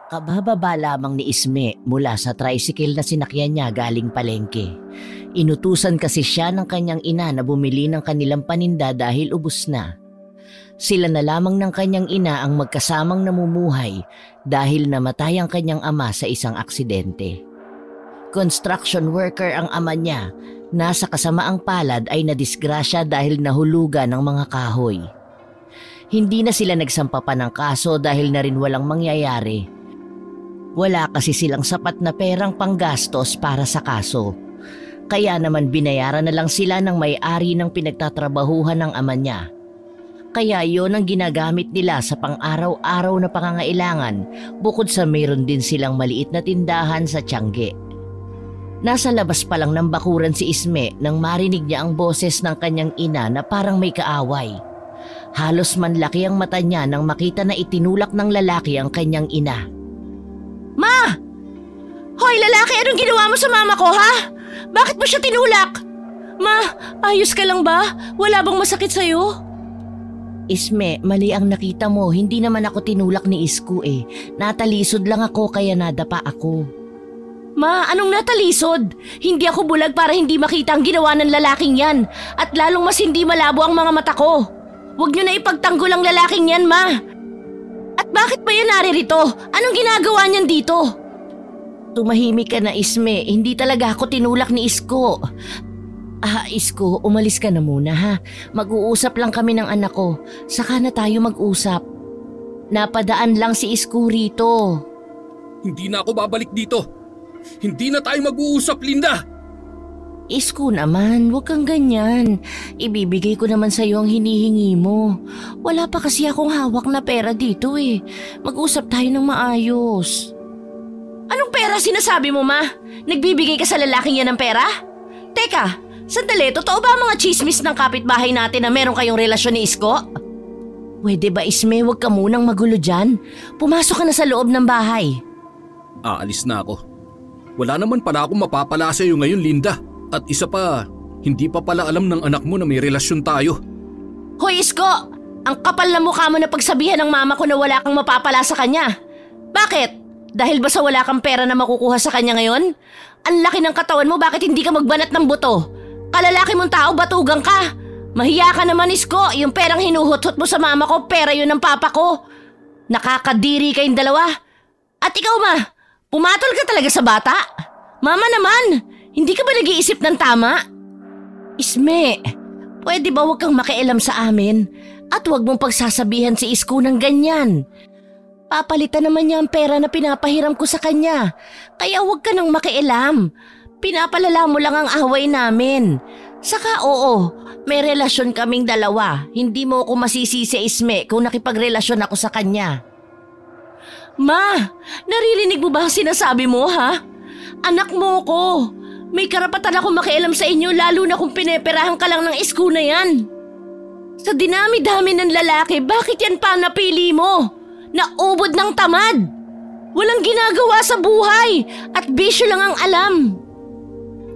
Kabababa lamang ni Isme mula sa tricycle na sinakyan niya galing palengke. Inutusan kasi siya ng kanyang ina na bumili ng kanilang paninda dahil ubos na. Sila na lamang ng kanyang ina ang magkasamang namumuhay dahil namatay ang kanyang ama sa isang aksidente. Construction worker ang ama niya, nasa kasamaang palad ay nadisgrasya dahil nahulugan ng mga kahoy. Hindi na sila nagsampa pa ng kaso dahil na rin walang mangyayari. Wala kasi silang sapat na perang panggastos para sa kaso. Kaya naman binayaran na lang sila ng may-ari ng pinagtatrabahuhan ng ama niya. Kaya yon ang ginagamit nila sa pang-araw-araw na pangangailangan bukod sa mayroon din silang maliit na tindahan sa Tiangge. Nasa labas pa lang ng bakuran si Isme nang marinig niya ang boses ng kanyang ina na parang may kaaway. Halos manlaki ang mata niya nang makita na itinulak ng lalaki ang kanyang ina. Ma! Hoy lalaki, anong ginawa mo sa mama ko ha? Bakit mo siya tinulak? Ma, ayos ka lang ba? Wala bang masakit sa'yo? Isme, mali ang nakita mo. Hindi naman ako tinulak ni Isko eh. Natalisod lang ako kaya nadapa ako. Ma, anong natalisod? Hindi ako bulag para hindi makita ang ginawa ng lalaking yan. At lalong mas hindi malabo ang mga mata ko. Huwag niyo na ipagtanggol ang lalaking yan, ma. At bakit ba yan naririto? Anong ginagawa niyan dito? Tumahimik ka na, Isme. Hindi talaga ako tinulak ni Isko. Isko, umalis ka na muna ha. Mag-uusap lang kami ng anak ko. Saka na tayo mag-usap. Napadaan lang si Isko rito. Hindi na ako babalik dito. Hindi na tayo mag-uusap, Linda. Isko naman, huwag kang ganyan. Ibibigay ko naman sa'yo ang hinihingi mo. Wala pa kasi akong hawak na pera dito eh. Mag-usap tayo ng maayos. Anong pera sinasabi mo, ma? Nagbibigay ka sa lalaking yan ng pera? Teka, sandali, totoo ba ang mga chismis ng kapitbahay natin na meron kayong relasyon ni Isko? Pwede ba, Isme, huwag ka munang magulo dyan? Pumasok ka na sa loob ng bahay. Aalis na ako. Wala naman pala akong mapapala sa iyo ngayon, Linda. At isa pa, hindi pa pala alam ng anak mo na may relasyon tayo. Hoy Isko! Ang kapal na mukha mo na pagsabihan ng mama ko na wala kang mapapala sa kanya. Bakit? Dahil ba sa wala kang pera na makukuha sa kanya ngayon? Ang laki ng katawan mo, bakit hindi ka magbanat ng buto? Kalalaki mong tao, batugang ka. Mahiya ka naman, Isko. Yung perang hinuhot-hot mo sa mama ko, pera yun ng papa ko. Nakakadiri kayong dalawa. At ikaw ma, pumatol ka talaga sa bata. Mama naman, hindi ka ba nag-iisip ng tama? Isme, pwede ba huwag kang makialam sa amin? At huwag mong pagsasabihan si Isko ng ganyan. Papalitan naman niya ang pera na pinapahiram ko sa kanya. Kaya huwag ka nang makialam. Pinapalala mo lang ang away namin. Saka oo, may relasyon kaming dalawa. Hindi mo ako masisisi, Isme, kung nakipagrelasyon ako sa kanya. Ma, naririnig mo ba ang sinasabi mo, ha? Anak mo ko. May karapatan ako makialam sa inyo lalo na kung pineperahan ka lang ng Isko na yan. Sa dinami-dami ng lalaki, bakit yan pa napili mo? Naubod ng tamad. Walang ginagawa sa buhay at bisyo lang ang alam.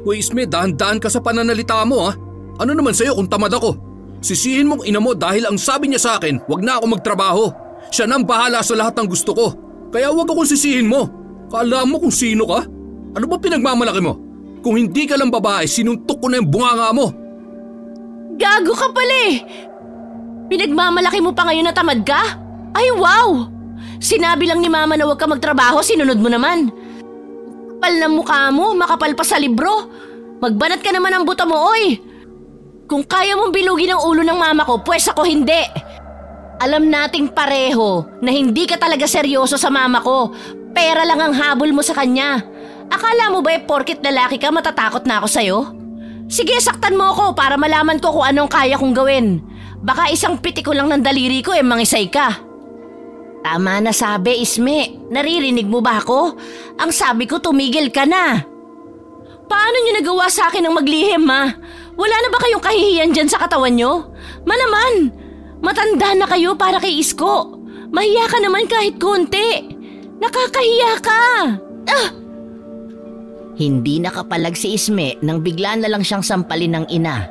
Uy Isme, dahan-dahan ka sa pananalita mo ha. Ano naman sa'yo kung tamad ako? Sisihin mong ina mo dahil ang sabi niya sa akin, wag na ako magtrabaho. Siya na ang bahala sa lahat ng gusto ko. Kaya wag akong sisihin mo. Kaalam mo kung sino ka? Ano ba pinagmamalaki mo? Kung hindi ka lang babae, sinuntok ko na yung bunganga mo. Gago ka pala eh. Pinagmamalaki mo pa ngayon na tamad ka? Ay wow! Sinabi lang ni mama na huwag ka magtrabaho, sinunod mo naman. Kapal na mukha mo, makapal pa sa libro. Magbanat ka naman ang buta mo, oy. Kung kaya mong bilugin ang ulo ng mama ko, pues ako hindi. Alam nating pareho na hindi ka talaga seryoso sa mama ko. Pera lang ang habol mo sa kanya. Akala mo ba porkit lalaki ka matatakot na ako sa'yo? Sige, saktan mo ako para malaman ko kung anong kaya kong gawin. Baka isang piti ko lang ng daliri ko mangisay ka. Tama na sabi, Isme. Naririnig mo ba ako? Ang sabi ko, tumigil ka na. Paano niyo nagawa sa akin ang maglihim, ma? Wala na ba kayong kahihiyan dyan sa katawan niyo? Naman, matanda na kayo para kay Isko. Mahiya ka naman kahit konti. Nakakahiya ka. Hindi nakapalag si Isme nang bigla na lang siyang sampalin ng ina.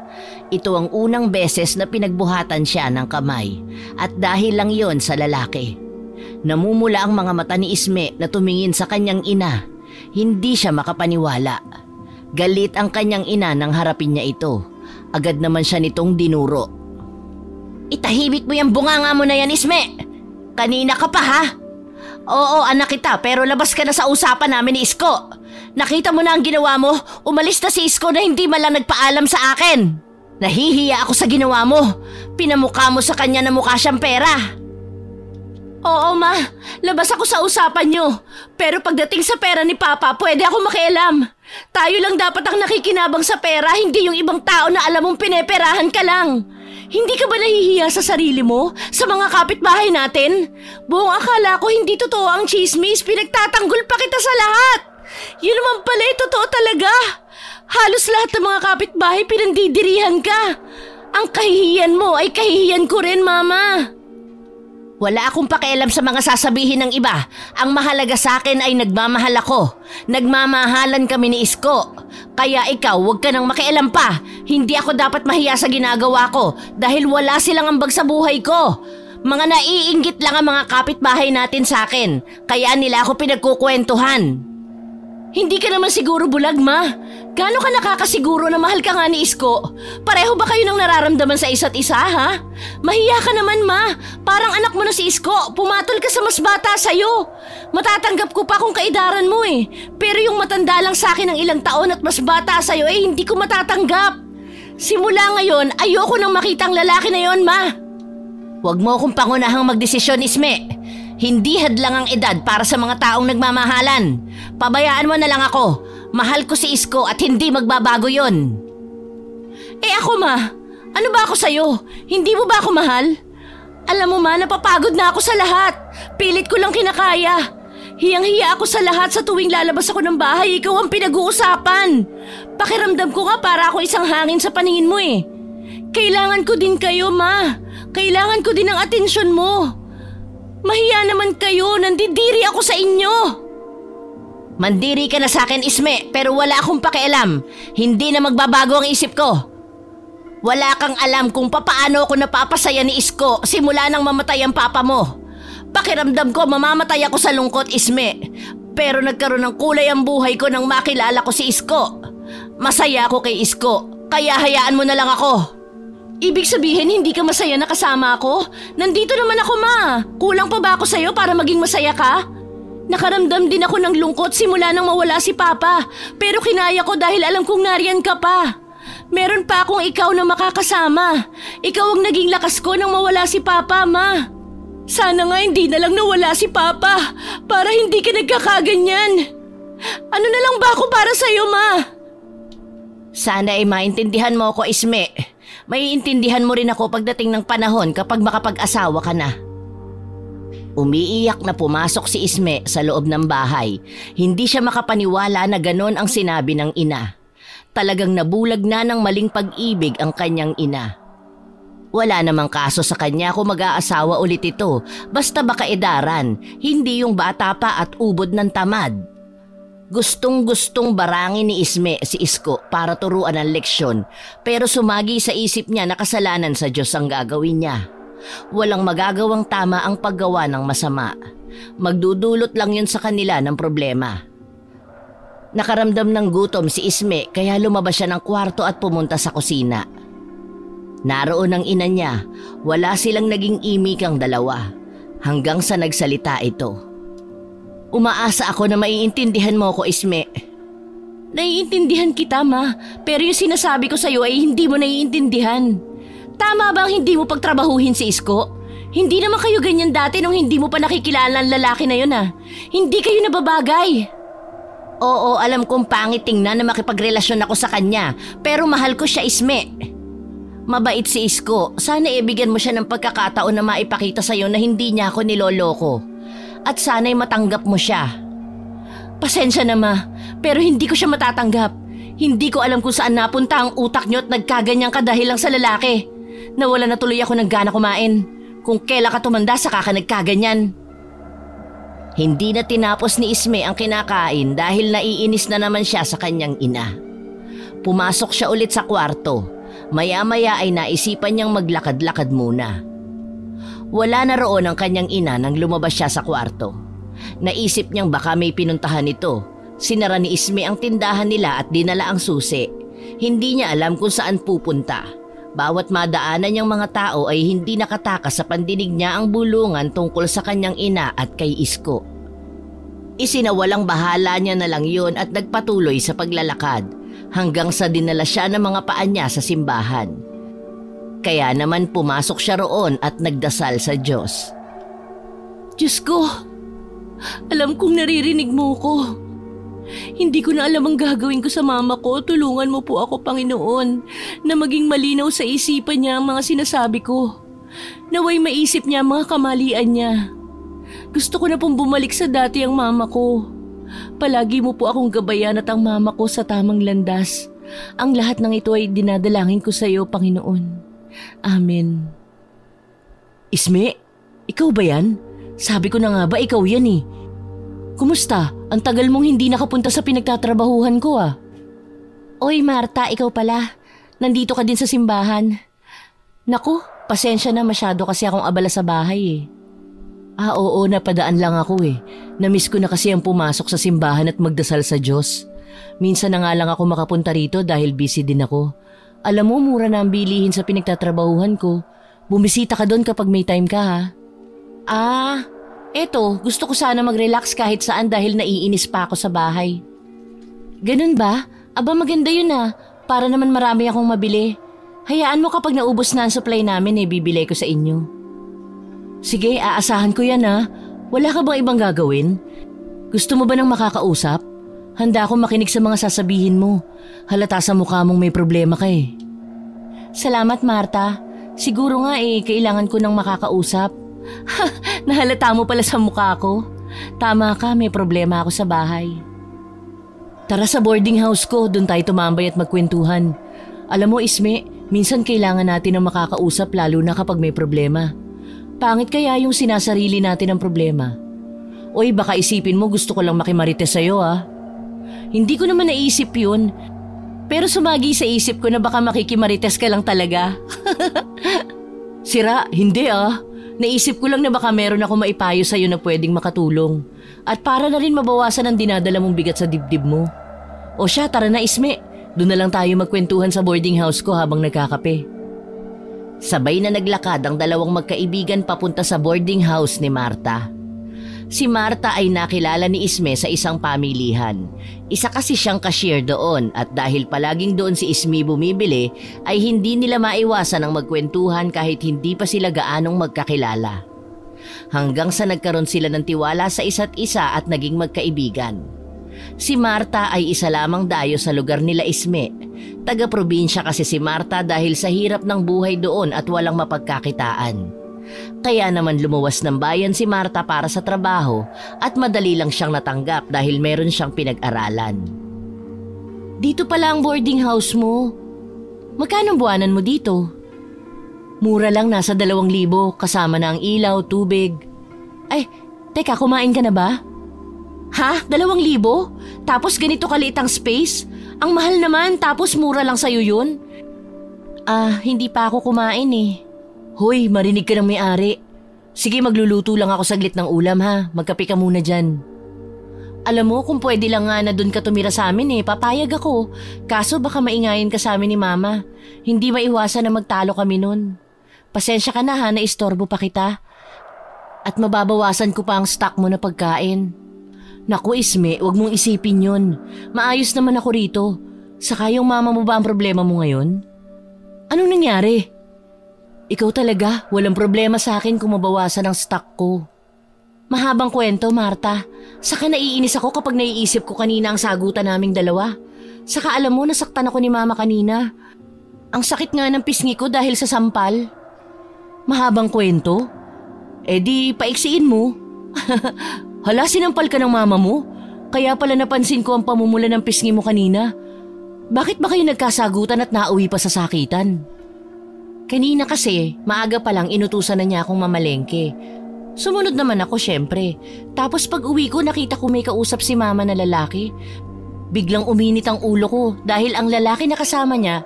Ito ang unang beses na pinagbuhatan siya ng kamay. At dahil lang yon sa lalaki. Namumula ang mga mata ni Isme na tumingin sa kanyang ina. Hindi siya makapaniwala. Galit ang kanyang ina nang harapin niya ito. Agad naman siya nitong dinuro. Itahimik mo yung bunganga mo na yan, Isme! Kanina ka pa, ha? Oo, anak kita, pero labas ka na sa usapan namin ni Isko. Nakita mo na ang ginawa mo? Umalis na si Isko na hindi man lang nagpaalam sa akin. Nahihiya ako sa ginawa mo. Pinamukha mo sa kanya na mukha siyang pera. Oo, ma. Labas ako sa usapan nyo. Pero pagdating sa pera ni Papa, pwede ako makialam. Tayo lang dapat ang nakikinabang sa pera, hindi yung ibang tao na alam mong pineperahan ka lang. Hindi ka ba nahihiya sa sarili mo? Sa mga kapitbahay natin? Buong akala ko hindi totoo ang chismis, pinagtatanggol pa kita sa lahat. Yun naman pala, totoo talaga. Halos lahat ng mga kapitbahay pinandidirihan ka. Ang kahihiyan mo ay kahihiyan ko rin, Mama. Wala akong pakialam sa mga sasabihin ng iba. Ang mahalaga sa akin ay nagmamahal ako. Nagmamahalan kami ni Isko. Kaya ikaw, huwag ka nang makialam pa. Hindi ako dapat mahiya sa ginagawa ko dahil wala silang ambag sa buhay ko. Mga naiinggit lang ang mga kapitbahay natin sa akin. Kaya nila ako pinagkukwentuhan. Hindi ka naman siguro bulag, Ma. Gaano ka nakakasiguro na mahal ka nga ni Isko? Pareho ba kayo ng nararamdaman sa isa't isa, ha? Mahiya ka naman, Ma. Parang anak mo na si Isko. Pumatol ka sa mas bata sa'yo. Matatanggap ko pa kung kaidaran mo eh. Pero yung matanda lang sa akin ng ilang taon at mas bata sa'yo eh hindi ko matatanggap. Simula ngayon, ayoko nang makita ang lalaki na yon, Ma. Huwag mo akong pangunahang magdesisyon, Isme. Hindi hadlang ang edad para sa mga taong nagmamahalan. Pabayaan mo na lang ako. Mahal ko si Isko at hindi magbabago yon. Eh ako, Ma, ano ba ako sa'yo? Hindi mo ba ako mahal? Alam mo, Ma, napapagod na ako sa lahat. Pilit ko lang kinakaya. Hiyang-hiya ako sa lahat sa tuwing lalabas ako ng bahay. Ikaw ang pinag-uusapan. Pakiramdam ko nga para ako isang hangin sa paningin mo eh. Kailangan ko din kayo, Ma. Kailangan ko din ang atensyon mo. Mahiya naman kayo, nandidiri ako sa inyo. Mandiri ka na sa akin, Isme, pero wala akong pakialam. Hindi na magbabago ang isip ko. Wala kang alam kung papaano ako napapasaya ni Isko simula nang mamatay ang papa mo. Pakiramdam ko mamamatay ako sa lungkot, Isme. Pero nagkaroon ng kulay ang buhay ko nang makilala ko si Isko. Masaya ako kay Isko, kaya hayaan mo na lang ako. Ibig sabihin, hindi ka masaya na kasama ako? Nandito naman ako, Ma. Kulang pa ba ako sa'yo para maging masaya ka? Nakaramdam din ako ng lungkot simula nang mawala si Papa. Pero kinaya ko dahil alam kong nariyan ka pa. Meron pa akong ikaw na makakasama. Ikaw ang naging lakas ko nang mawala si Papa, Ma. Sana nga hindi na lang nawala si Papa para hindi ka nagkakaganyan. Ano na lang ba ako para sa'yo, Ma? Sana ay maintindihan mo ako, Isme. Maiintindihan mo rin ako pagdating ng panahon kapag makapag-asawa ka na. Umiiyak na pumasok si Isme sa loob ng bahay. Hindi siya makapaniwala na ganon ang sinabi ng ina. Talagang nabulag na ng maling pag-ibig ang kanyang ina. Wala namang kaso sa kanya kung mag-aasawa ulit ito, basta baka edaran, hindi yung bata pa at ubod ng tamad. Gustong-gustong barangin ni Isme si Isko para turuan ng leksyon, pero sumagi sa isip niya na kasalanan sa Diyos ang gagawin niya. Walang magagawang tama ang paggawa ng masama. Magdudulot lang yun sa kanila ng problema. Nakaramdam ng gutom si Isme kaya lumabas siya ng kwarto at pumunta sa kusina. Naroon ang ina niya, wala silang naging imik ang dalawa, hanggang sa nagsalita ito. Umaasa ako na maiintindihan mo ko, Isme. Naiintindihan kita, Ma, pero yung sinasabi ko sa'yo ay hindi mo naiintindihan. Tama bang hindi mo pagtrabahuhin si Isko? Hindi naman kayo ganyan dati nung hindi mo pa nakikilala ang lalaki na yun, ha? Hindi kayo nababagay. Oo, alam kong pangit tingnan na makipagrelasyon ako sa kanya, pero mahal ko siya, Isme. Mabait si Isko, sana ibigyan mo siya ng pagkakataon na maipakita sa'yo na hindi niya ako niloloko. At sana'y matanggap mo siya. Pasensya na, Ma, pero hindi ko siya matatanggap. Hindi ko alam kung saan napunta ang utak niyo at nagkaganyan ka dahil lang sa lalaki. Nawala na tuloy ako ng gana kumain. Kung kailan ka tumanda saka ka nagkaganyan. Hindi na tinapos ni Isme ang kinakain dahil naiinis na naman siya sa kanyang ina. Pumasok siya ulit sa kwarto. Maya-maya ay naisipan niyang maglakad-lakad muna. Wala na roon ang kanyang ina nang lumabas siya sa kwarto. Naisip niyang baka may pinuntahan ito. Sinara ni Isme ang tindahan nila at dinala ang susi. Hindi niya alam kung saan pupunta. Bawat madaanan niyang mga tao ay hindi nakatakas sa pandinig niya ang bulungan tungkol sa kanyang ina at kay Isko. Isinawalang bahala niya na lang yun at nagpatuloy sa paglalakad hanggang sa dinala siya ng mga paa niya sa simbahan. Kaya naman pumasok siya roon at nagdasal sa Diyos. Diyos ko, alam kong naririnig mo ko. Hindi ko na alam ang gagawin ko sa mama ko. Tulungan mo po ako, Panginoon, na maging malinaw sa isipan niya ang mga sinasabi ko. Naway maisip niya ang mga kamalian niya. Gusto ko na pong bumalik sa dati ang mama ko. Palagi mo po akong gabayan at ang mama ko sa tamang landas. Ang lahat ng ito ay dinadalangin ko sa iyo, Panginoon. Amen. Isme, ikaw ba yan? Sabi ko na nga ba ikaw yan eh. Kumusta? Ang tagal mong hindi nakapunta sa pinagtatrabahuhan ko ah. Oy Marta, ikaw pala. Nandito ka din sa simbahan. Naku, pasensya na, masyado kasi akong abala sa bahay eh. Oo, napadaan lang ako eh. Namiss ko na kasi ang pumasok sa simbahan at magdasal sa Diyos. Minsan na nga lang ako makapunta rito dahil busy din ako. Alam mo, mura na ang bilihin sa pinagtatrabahuhan ko. Bumisita ka doon kapag may time ka ha. Eto, gusto ko sana mag-relax kahit saan dahil naiinis pa ako sa bahay. Ganun ba? Aba maganda yun ah. Para naman marami akong mabili. Hayaan mo kapag naubos na ang supply namin bibili ko sa inyo. Sige, aasahan ko yan ha. Wala ka bang ibang gagawin? Gusto mo ba nang makakausap? Handa akong makinig sa mga sasabihin mo. Halata sa mukha mong may problema ka eh. Salamat Marta. Siguro nga kailangan ko nang makakausap. Nahalata mo pala sa mukha ko. Tama ka, may problema ako sa bahay. Tara sa boarding house ko, doon tayo tumambay at magkwentuhan. Alam mo Isme, minsan kailangan natin ng makakausap lalo na kapag may problema. Pangit kaya yung sinasarili natin ang problema. Oy, baka isipin mo gusto ko lang makimarites sa'yo ah. Hindi ko naman naisip yun. Pero sumagi sa isip ko na baka makikimarites ka lang talaga. Sira, hindi ah. Naisip ko lang na baka meron ako maipayo sa'yo na pwedeng makatulong. At para na rin mabawasan ang dinadala mong bigat sa dibdib mo. O siya, tara na Isme. Doon na lang tayo magkwentuhan sa boarding house ko habang nagkakape. Sabay na naglakad ang dalawang magkaibigan papunta sa boarding house ni Marta. Si Marta ay nakilala ni Isme sa isang pamilihan. Isa kasi siyang cashier doon at dahil palaging doon si Isme bumibili ay hindi nila maiwasan ang magkwentuhan kahit hindi pa sila gaanong magkakilala. Hanggang sa nagkaroon sila ng tiwala sa isa't isa at naging magkaibigan. Si Marta ay isa lamang dayo sa lugar nila Isme. Taga-probinsya kasi si Marta dahil sa hirap ng buhay doon at walang mapagkakitaan. Kaya naman lumuwas ng bayan si Marta para sa trabaho at madali lang siyang natanggap dahil meron siyang pinag-aralan. Dito pala ang boarding house mo. Magkano buwanan mo dito? Mura lang, nasa 2,000 kasama na ang ilaw, tubig. Ay, teka, kumain ka na ba? Ha? 2,000? Tapos ganito kaliit ang space? Ang mahal naman, tapos mura lang sa'yo yun? Hindi pa ako kumain eh. Hoy, marinig ka ng may-ari. Sige, magluluto lang ako saglit ng ulam ha. Magkape ka muna dyan. Alam mo, kung pwede lang nga na doon ka tumira sa amin papayag ako. Kaso baka maingayin ka sa amin ni Mama. Hindi maiwasan na magtalo kami nun. Pasensya ka na ha, naistorbo pa kita. At mababawasan ko pa ang stock mo na pagkain. Naku Isme, wag mong isipin yun. Maayos naman ako rito. Saka yung mama mo ba ang problema mo ngayon? Anong nangyari? Ikaw talaga, walang problema sa akin kung mabawasan ang stock ko. Mahabang kwento, Marta. Saka naiinis ako kapag naiisip ko kanina ang sagutan naming dalawa. Saka alam mo, nasaktan ako ni Mama kanina. Ang sakit nga ng pisngi ko dahil sa sampal. Mahabang kwento? Di, paiksiin mo. Hala, sinampal ka ng mama mo? Kaya pala napansin ko ang pamumula ng pisngi mo kanina. Bakit ba kayo nagkasagutan at nauwi pa sa sakitan? Kanina kasi, maaga pa lang inutusan na niya akong mamalengke. Sumunod naman ako syempre. Tapos pag uwi ko nakita ko may kausap si Mama na lalaki. Biglang uminit ang ulo ko dahil ang lalaki na kasama niya,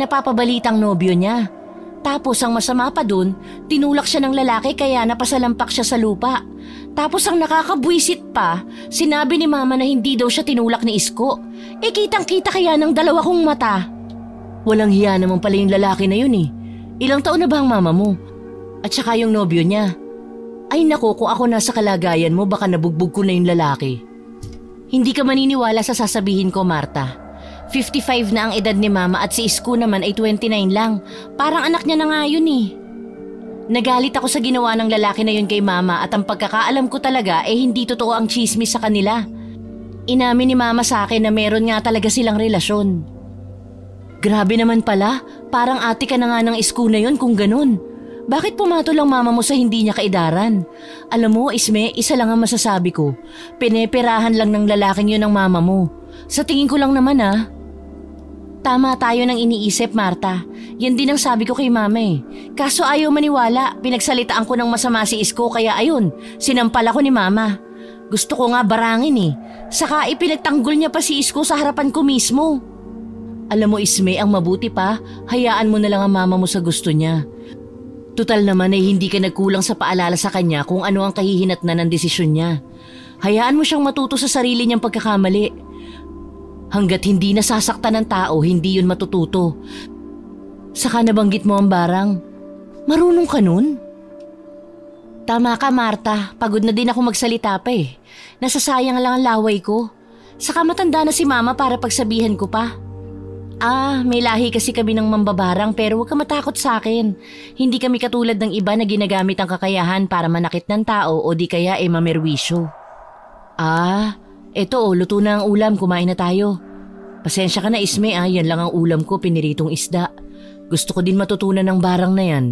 napapabalitang nobyo niya. Tapos ang masama pa dun, tinulak siya ng lalaki kaya napasalampak siya sa lupa. Tapos ang nakakabwisit pa, sinabi ni Mama na hindi daw siya tinulak ni Isko. Kitang-kita kaya ng dalawa kong mata. Walang hiya naman pala yung lalaki na yun eh. Ilang taon na ba ang mama mo? At saka yung nobyo niya. Ay nako, kung ako nasa kalagayan mo baka nabugbog ko na yung lalaki. Hindi ka maniniwala sa sasabihin ko, Marta. 55 na ang edad ni Mama at si Isko naman ay 29 lang. Parang anak niya na nga yun eh. Nagalit ako sa ginawa ng lalaki na yun kay Mama at ang pagkakaalam ko talaga hindi totoo ang chismis sa kanila. Inamin ni Mama sa akin na meron nga talaga silang relasyon. Grabe naman pala, parang ate ka na nga ng Isko na yun kung ganun. Bakit pumatol ang mama mo sa hindi niya kaidaran? Alam mo, Isme, isa lang ang masasabi ko. Pineperahan lang ng lalaking yun ng mama mo. Sa tingin ko lang naman Tama tayo ng iniisip, Marta. Yan din ang sabi ko kay Mama eh. Kaso ayaw maniwala, pinagsalitaan ko ng masama si Isko kaya ayun, sinampal ako ni Mama. Gusto ko nga barangin eh. Saka ipinagtanggol niya pa si Isko sa harapan ko mismo. Alam mo Isme, ang mabuti pa, hayaan mo na lang ang mama mo sa gusto niya. Tutal naman ay hindi ka nagkulang sa paalala sa kanya kung ano ang kahihinatnan ng desisyon niya. Hayaan mo siyang matuto sa sarili niyang pagkakamali. Hanggat hindi nasasaktan ng tao, hindi yun matututo. Saka nabanggit mo ang barang. Marunong ka nun? Tama ka, Marta. Pagod na din ako magsalita pa eh. Nasasayang lang ang laway ko. Saka matanda na si Mama para pagsabihan ko pa. May lahi kasi kami ng mambabarang pero huwag ka matakot sa akin. Hindi kami katulad ng iba na ginagamit ang kakayahan para manakit ng tao o di kaya mamerwisyo. Eto luto na ang ulam, kumain na tayo. Pasensya ka na Isme yan lang ang ulam ko, piniritong isda. Gusto ko din matutunan ng barang na yan.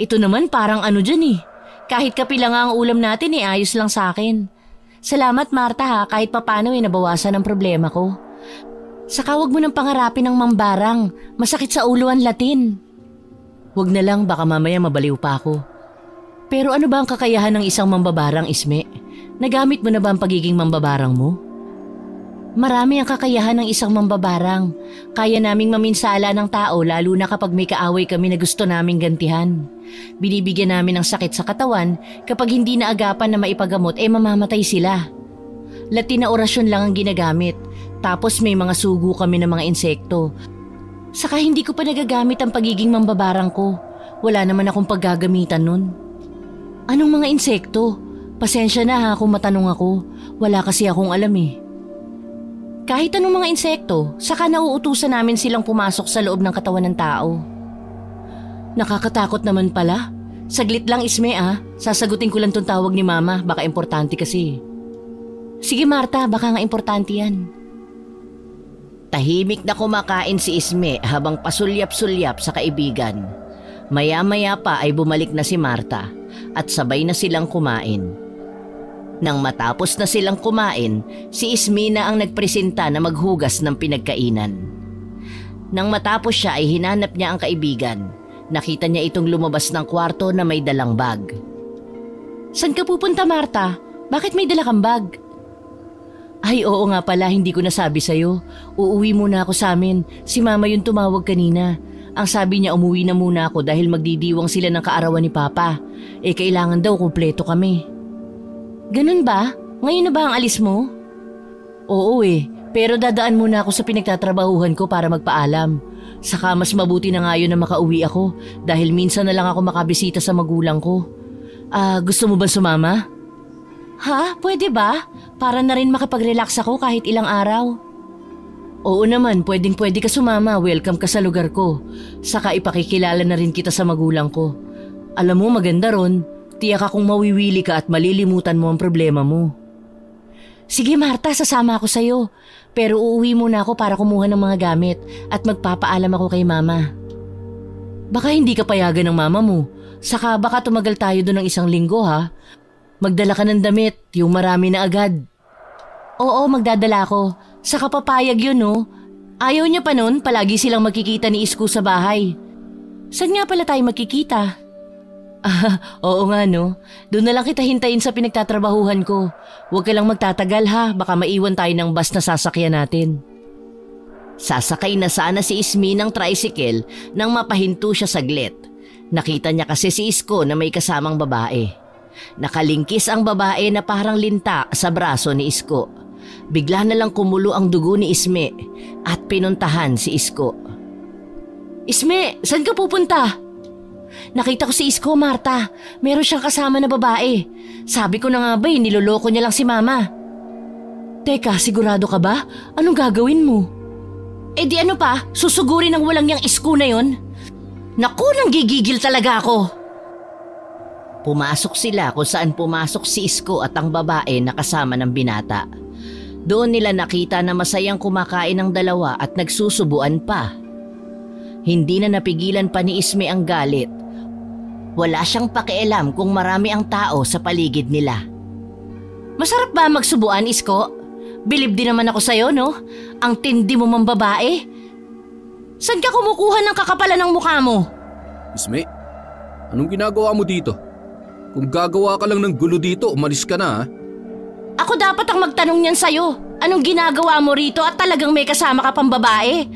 Ito naman parang dyan Kahit kape lang ang ulam natin ayos lang sa akin. Salamat Marta kahit papano nabawasan ang problema ko. Saka wag mo nang pangarapin ng mambarang, masakit sa ulo ang Latin. Wag na lang, baka mamaya mabaliw pa ako. Pero ano ba ang kakayahan ng isang mambabarang, Isme? Nagamit mo na ba ang pagiging mambabarang mo? Marami ang kakayahan ng isang mambabarang. Kaya naming maminsala ng tao lalo na kapag may kaaway kami na gusto naming gantihan. Binibigyan namin ng sakit sa katawan kapag hindi na agapan na maipagamot mamamatay sila. Latin na orasyon lang ang ginagamit. Tapos may mga sugo kami ng mga insekto. Saka hindi ko pa nagagamit ang pagiging mambabarang ko. Wala naman akong paggagamitan nun. Anong mga insekto? Pasensya na kung matanong ako. Wala kasi akong alam Kahit anong mga insekto, saka nauutusan namin silang pumasok sa loob ng katawan ng tao. Nakakatakot naman pala. Saglit lang Isme Sasagutin ko lang tong tawag ni Mama, baka importante kasi. Sige Marta, baka nga importante yan. Tahimik na kumakain si Isme habang pasulyap-sulyap sa kaibigan. Maya-maya pa ay bumalik na si Marta at sabay na silang kumain. Nang matapos na silang kumain, si Isme na ang nagpresenta na maghugas ng pinagkainan. Nang matapos siya ay hinanap niya ang kaibigan. Nakita niya itong lumabas ng kwarto na may dalang bag. Saan ka pupunta Marta? Bakit may dala kang bag? Ay oo nga pala, hindi ko nasabi sa'yo. Uuwi muna ako sa amin. Si Mama yung tumawag kanina. Ang sabi niya umuwi na muna ako dahil magdidiwang sila ng kaarawan ni Papa. Kailangan daw kumpleto kami. Ganun ba? Ngayon na ba ang alis mo? Oo pero dadaan muna ako sa pinagtatrabahuhan ko para magpaalam. Saka mas mabuti na nga yun na makauwi ako dahil minsan na lang ako makabisita sa magulang ko. Gusto mo ba sumama? Pwede ba? Para na rin makapag-relax ako kahit ilang araw. Oo naman, pwedeng-pwede ka sumama. Welcome ka sa lugar ko. Saka ipakikilala na rin kita sa magulang ko. Alam mo, maganda ron. Tiyak akong mawiwili ka at malilimutan mo ang problema mo. Sige Marta, sasama ako sa'yo. Pero uuwi muna ako para kumuha ng mga gamit at magpapaalam ako kay Mama. Baka hindi ka payagan ng Mama mo. Saka baka tumagal tayo doon ng 1 linggo Magdala ka ng damit, yung marami na agad. Oo, magdadala ako. Saka papayag yun Ayaw niya pa nun, palagi silang magkikita ni Isko sa bahay. Saan nga pala tayo magkikita? Oo nga Doon na lang kita hintayin sa pinagtatrabahuhan ko. Huwag ka lang magtatagal baka maiwan tayo ng bus na sasakyan natin. Sasakay na sana si Ismi ng tricycle nang mapahinto siya saglit. Nakita niya kasi si Isko na may kasamang babae. Nakalingkis ang babae na parang linta sa braso ni Isko. Bigla na lang kumulo ang dugo ni Ismi at pinuntahan si Isko. Ismi, saan ka pupunta? Nakita ko si Isko, Marta. Meron siyang kasama na babae. Sabi ko na nga ba, niloloko niya lang si Mama. Teka, sigurado ka ba? Anong gagawin mo? Eh di ano pa, susugurin ng walang yang Isko na yon? Naku, nanggigigil talaga ako. Pumasok sila kung saan pumasok si Isko at ang babae na kasama ng binata. Doon nila nakita na masayang kumakain ng dalawa at nagsusubuan pa. Hindi na napigilan pa ni Ismi ang galit. Wala siyang pakialam kung marami ang tao sa paligid nila. Masarap ba magsubuan, Isko? Bilib din naman ako sa'yo, no? Ang tindi mo mang babae. Saan ka kumukuha ng kakapalan ng mukha mo? Isme, anong ginagawa mo dito? Kung gagawa ka lang ng gulo dito, umalis ka na ha? Ako dapat ang magtanong niyan sa'yo. Anong ginagawa mo rito at talagang may kasama ka pang babae?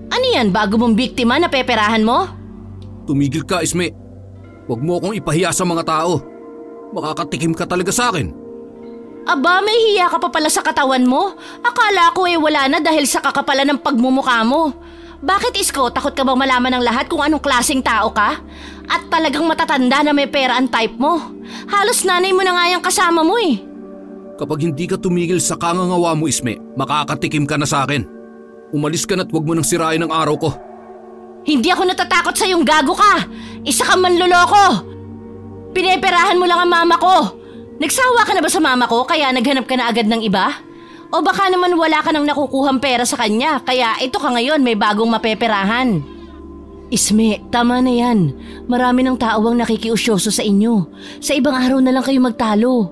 Ano yan, bago mong biktima na peperahan mo? Tumigil ka, Isme. Huwag mo akong ipahiya sa mga tao. Makakatikim ka talaga sa akin. Aba, may hiya ka pa pala sa katawan mo. Akala ko wala na dahil sa kakapalan ng pagmumukha mo. Bakit, Isko? Takot ka bang malaman ng lahat kung anong klaseng tao ka? At talagang matatanda na may pera ang type mo. Halos nanay mo na nga yung kasama mo eh. Kapag hindi ka tumigil sa kangangawa mo, Isme, makakatikim ka na sa akin. Umalis ka na't huwag mo nang sirain ang araw ko. Hindi ako natatakot sa yung gago ka. Isa kang manloloko. Pineperahan mo lang ang mama ko. Nagsawa ka na ba sa mama ko kaya naghanap ka na agad ng iba? O baka naman wala ka nang nakukuhang pera sa kanya kaya ito ka ngayon may bagong mapeperahan? Isme, tama na yan. Marami ng tao ang nakikiusyoso sa inyo. Sa ibang araw na lang kayo magtalo.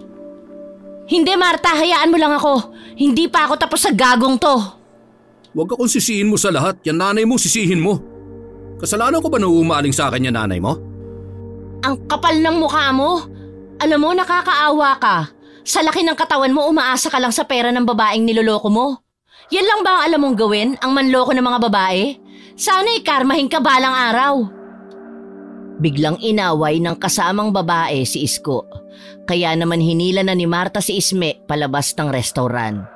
Hindi, Marta, hayaan mo lang ako. Hindi pa ako tapos sa gagong to. Huwag akong sisihin mo sa lahat. Yan nanay mo sisihin mo. Kasalanan ko ba na uumaling sa akin yan nanay mo? Ang kapal ng mukha mo. Alam mo, nakakaawa ka. Sa laki ng katawan mo, umaasa ka lang sa pera ng babaeng niloloko mo. Yan lang ba ang alam mong gawin, ang manloko ng mga babae? Sana'y karmahin ka balang araw. Biglang inaway ng kasamang babae si Isko. Kaya naman hinila na ni Marta si Isme palabas ng restaurant.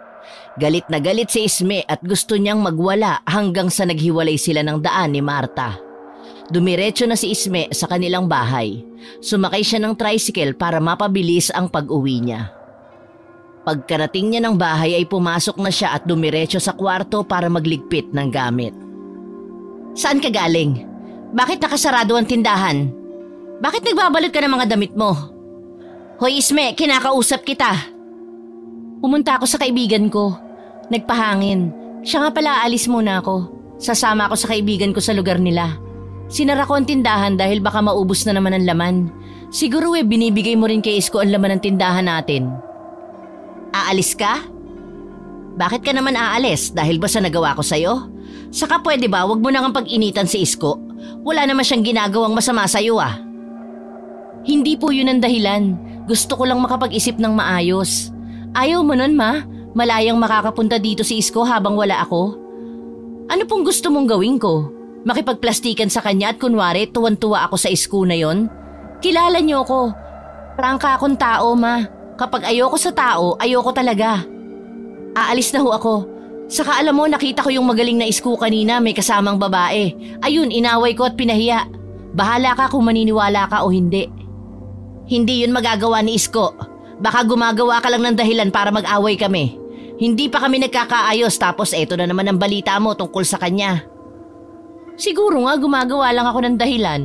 Galit na galit si Isme at gusto niyang magwala hanggang sa naghiwalay sila ng daan ni Marta. Dumiretso na si Isme sa kanilang bahay. Sumakay siya ng tricycle para mapabilis ang pag-uwi niya. Pagkarating niya ng bahay ay pumasok na siya at dumiretso sa kwarto para magligpit ng gamit. Saan ka galing? Bakit nakasarado ang tindahan? Bakit nagbabalot ka ng mga damit mo? Hoy Isme, kinakausap kita. Pumunta ako sa kaibigan ko. Nagpahangin. Siya nga pala, aalis muna ako. Sasama ako sa kaibigan ko sa lugar nila. Sinara ko ang tindahan dahil baka maubos na naman ang laman. Siguro binibigay mo rin kay Isko ang laman ng tindahan natin. Aalis ka? Bakit ka naman aalis? Dahil ba sa nagawa ko sa'yo? Saka pwede ba wag mo nang pag-initan si Isko? Wala naman siyang ginagawang masama sa'yo ah. Hindi po yun ang dahilan. Gusto ko lang makapag-isip ng maayos. Ayaw mo nun ma? Malayang makakapunta dito si Isko habang wala ako? Ano pong gusto mong gawin ko? Makipagplastikan sa kanya at kunwari tuwan-tuwa ako sa Isko na yon? Kilala niyo ko. Prangka akong tao ma. Kapag ayoko sa tao, ayoko talaga. Aalis na ho ako. Saka alam mo, nakita ko yung magaling na Isko kanina may kasamang babae. Ayun, inaway ko at pinahiya. Bahala ka kung maniniwala ka o hindi. Hindi yun magagawa ni Isko. Baka gumagawa ka lang ng dahilan para mag-away kami. Hindi pa kami nagkakaayos tapos eto na naman ang balita mo tungkol sa kanya. Siguro nga gumagawa lang ako ng dahilan.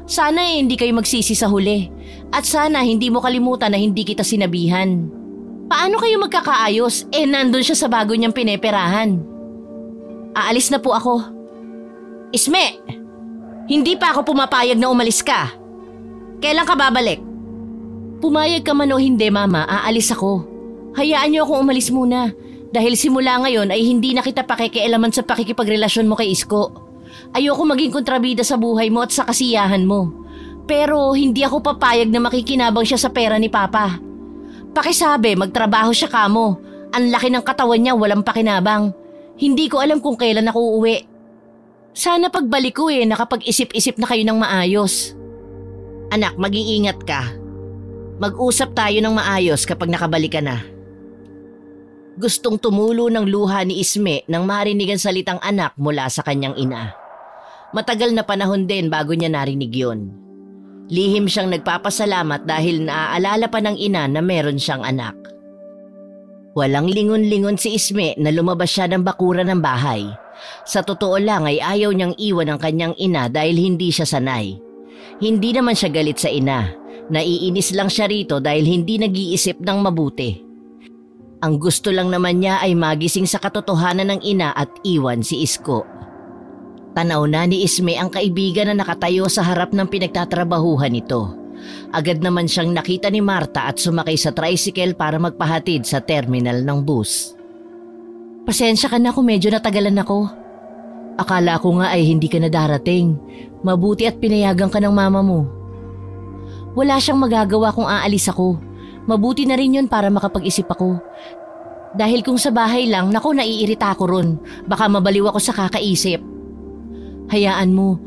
Sana hindi kayo magsisi sa huli. At sana hindi mo kalimutan na hindi kita sinabihan. Paano kayo magkakaayos? Nandun siya sa bago niyang pineperahan. Aalis na po ako. Isme! Hindi pa ako pumapayag na umalis ka. Kailan ka babalik? Pumayag ka man o hindi mama, aalis ako. Hayaan niyo akong umalis muna. Dahil simula ngayon ay hindi na kita pakikialaman sa pakikipagrelasyon mo kay Isko. Ayoko maging kontrabida sa buhay mo at sa kasiyahan mo. Pero hindi ako papayag na makikinabang siya sa pera ni Papa. Pakisabi, magtrabaho siya kamo. Ang laki ng katawan niya, walang pakinabang. Hindi ko alam kung kailan ako uuwi. Sana pagbalik ko nakapag-isip-isip na kayo ng maayos. Anak, mag-iingat ka. Mag-usap tayo ng maayos kapag nakabalik ka na. Gustong tumulo ng luha ni Isme nang marinig ang salitang anak mula sa kanyang ina. Matagal na panahon din bago niya narinig yun. Lihim siyang nagpapasalamat dahil naaalala pa ng ina na meron siyang anak. Walang lingon-lingon si Isme na lumabas siya ng bakuran ng bahay. Sa totoo lang ay ayaw niyang iwan ang kanyang ina dahil hindi siya sanay. Hindi naman siya galit sa ina. Naiinis lang siya rito dahil hindi nag-iisip ng mabuti. Ang gusto lang naman niya ay magising sa katotohanan ng ina at iwan si Isko. Tanaw na ni Isme ang kaibigan na nakatayo sa harap ng pinagtatrabahuhan nito. Agad naman siyang nakita ni Marta at sumakay sa tricycle para magpahatid sa terminal ng bus. Pasensya ka na kung medyo natagalan ako. Akala ko nga ay hindi ka na darating. Mabuti at pinayagan ka ng mama mo. Wala siyang magagawa kung aalis ako. Mabuti na rin yun para makapag-isip ako. Dahil kung sa bahay lang, naku, naiirita ako ron. Baka mabaliw ako sa kakaisip. Hayaan mo.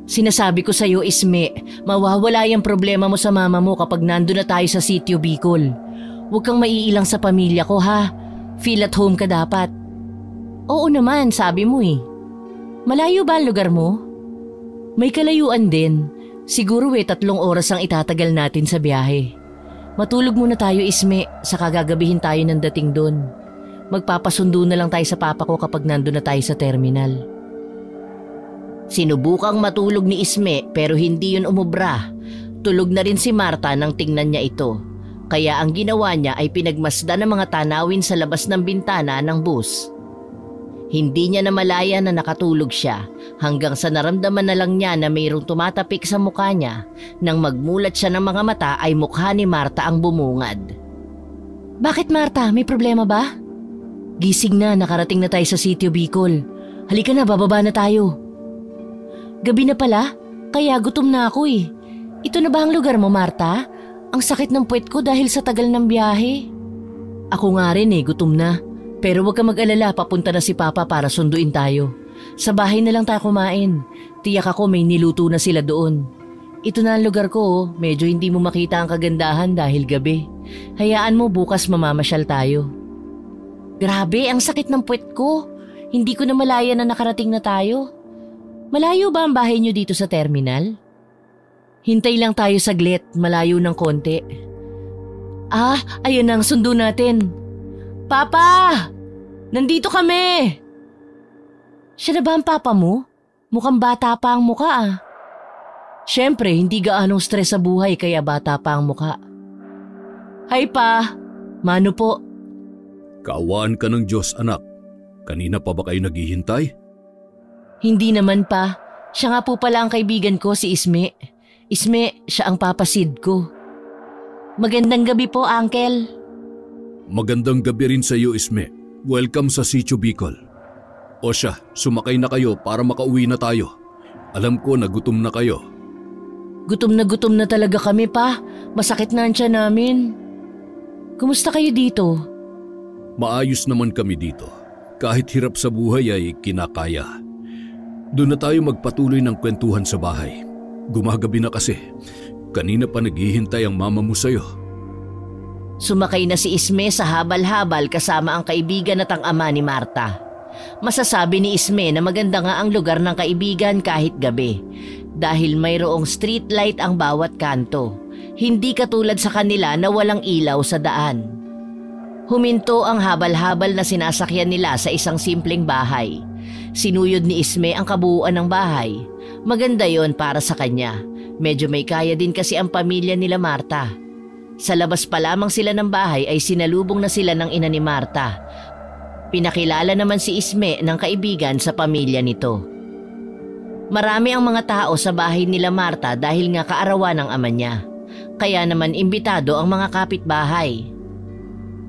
Sinasabi ko sa'yo, Isme, mawawala yung problema mo sa mama mo kapag nandun na tayo sa Sitio Bicol. Huwag kang maiilang sa pamilya ko, ha? Feel at home ka dapat. Oo naman, sabi mo eh. Malayo ba ang lugar mo? May kalayuan din. Siguro 3 oras ang itatagal natin sa biyahe. Matulog muna tayo, Isme, saka gagabihin tayo ng dating doon. Magpapasundo na lang tayo sa papa ko kapag nandun na tayo sa terminal. Sinubukang matulog ni Isme pero hindi yun umubra. Tulog na rin si Marta nang tingnan niya ito. Kaya ang ginawa niya ay pinagmasdan ng mga tanawin sa labas ng bintana ng bus. Hindi niya namalaya na nakatulog siya hanggang sa naramdaman na lang niya na mayroong tumatapik sa mukha niya. Nang magmulat siya ng mga mata ay mukha ni Marta ang bumungad. Bakit Marta? May problema ba? Gising na, nakarating na tayo sa Sitio Bicol. Halika na, bababa na tayo. Gabi na pala, kaya gutom na ako eh. Ito na ba ang lugar mo, Marta? Ang sakit ng puwet ko dahil sa tagal ng biyahe. Ako nga rin gutom na. Pero huwag ka mag-alala, papunta na si Papa para sunduin tayo. Sa bahay na lang tayo kumain. Tiyak ako may niluto na sila doon. Ito na ang lugar ko, medyo hindi mo makita ang kagandahan dahil gabi. Hayaan mo bukas mamamasyal tayo. Grabe, ang sakit ng puwet ko. Hindi ko na malaya na nakarating na tayo. Malayo ba ang bahay niyo dito sa terminal? Hintay lang tayo saglit, malayo ng konti. Ayun ang sundo natin. Papa! Nandito kami! Siya na ba ang papa mo? Mukhang bata pa ang muka Siyempre, hindi gaanong stress sa buhay kaya bata pa ang muka. Hi pa! Mano po? Kaawaan ka ng Diyos, anak. Kanina pa ba kayo naghihintay? Hindi naman pa. Siya nga po pala ang kaibigan ko, si Isme. Isme, siya ang papasid ko. Magandang gabi po, Uncle. Magandang gabi rin sa iyo, Isme. Welcome sa Sitio Bicol. O siya, sumakay na kayo para makauwi na tayo. Alam ko na gutom na kayo. Gutom na talaga kami pa. Masakit na ang tiyan namin. Kumusta kayo dito? Maayos naman kami dito. Kahit hirap sa buhay ay kinakaya. Doon na tayo magpatuloy ng kwentuhan sa bahay. Gumagabi na kasi. Kanina pa naghihintay ang mama mo sa'yo. Sumakay na si Isme sa habal-habal kasama ang kaibigan at ang ama ni Marta. Masasabi ni Isme na maganda nga ang lugar ng kaibigan kahit gabi. Dahil mayroong street light ang bawat kanto. Hindi katulad sa kanila na walang ilaw sa daan. Huminto ang habal-habal na sinasakyan nila sa isang simpleng bahay. Sinuyod ni Isme ang kabuuan ng bahay. Maganda yon para sa kanya. Medyo may kaya din kasi ang pamilya nila Marta. Sa labas pa lamang sila ng bahay ay sinalubong na sila ng ina ni Marta. Pinakilala naman si Isme ng kaibigan sa pamilya nito. Marami ang mga tao sa bahay nila Marta dahil nga kaarawan ng ama niya. Kaya naman imbitado ang mga kapitbahay.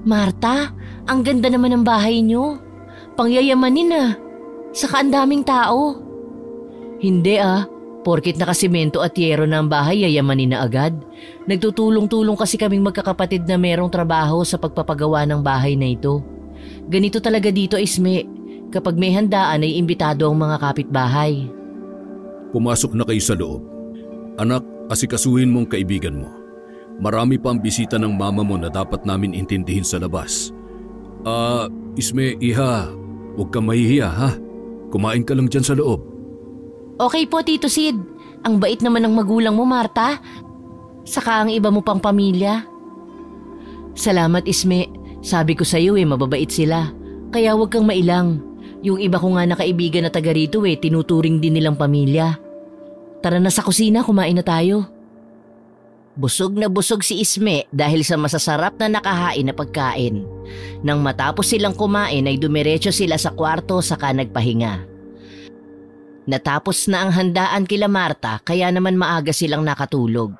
Marta, ang ganda naman ng bahay niyo. Pangyayamanin Saka ang daming tao. Hindi porkit nakasimento at yero na ang bahay, yayamanin na agad. Nagtutulong-tulong kasi kaming magkakapatid na merong trabaho sa pagpapagawa ng bahay na ito. Ganito talaga dito, Isme. Kapag may handaan ay imbitado ang mga kapitbahay. Pumasok na kayo sa loob. Anak, asikasuhin mo ang kaibigan mo. Marami pa ang bisita ng mama mo na dapat namin intindihin sa labas. Isme, iha, huwag kang mahihiya ha. Kumain ka lang dyan sa loob. Okay po, Tito Sid. Ang bait naman ng magulang mo, Marta. Saka ang iba mo pang pamilya. Salamat, Isme. Sabi ko sa'yo mababait sila. Kaya huwag kang mailang. Yung iba ko nga na kaibigan na taga rito tinuturing din nilang pamilya. Tara na sa kusina, kumain na tayo. Busog na busog si Isme dahil sa masasarap na nakahain na pagkain. Nang matapos silang kumain ay dumiretso sila sa kwarto saka nagpahinga. Natapos na ang handaan kila Marta kaya naman maaga silang nakatulog.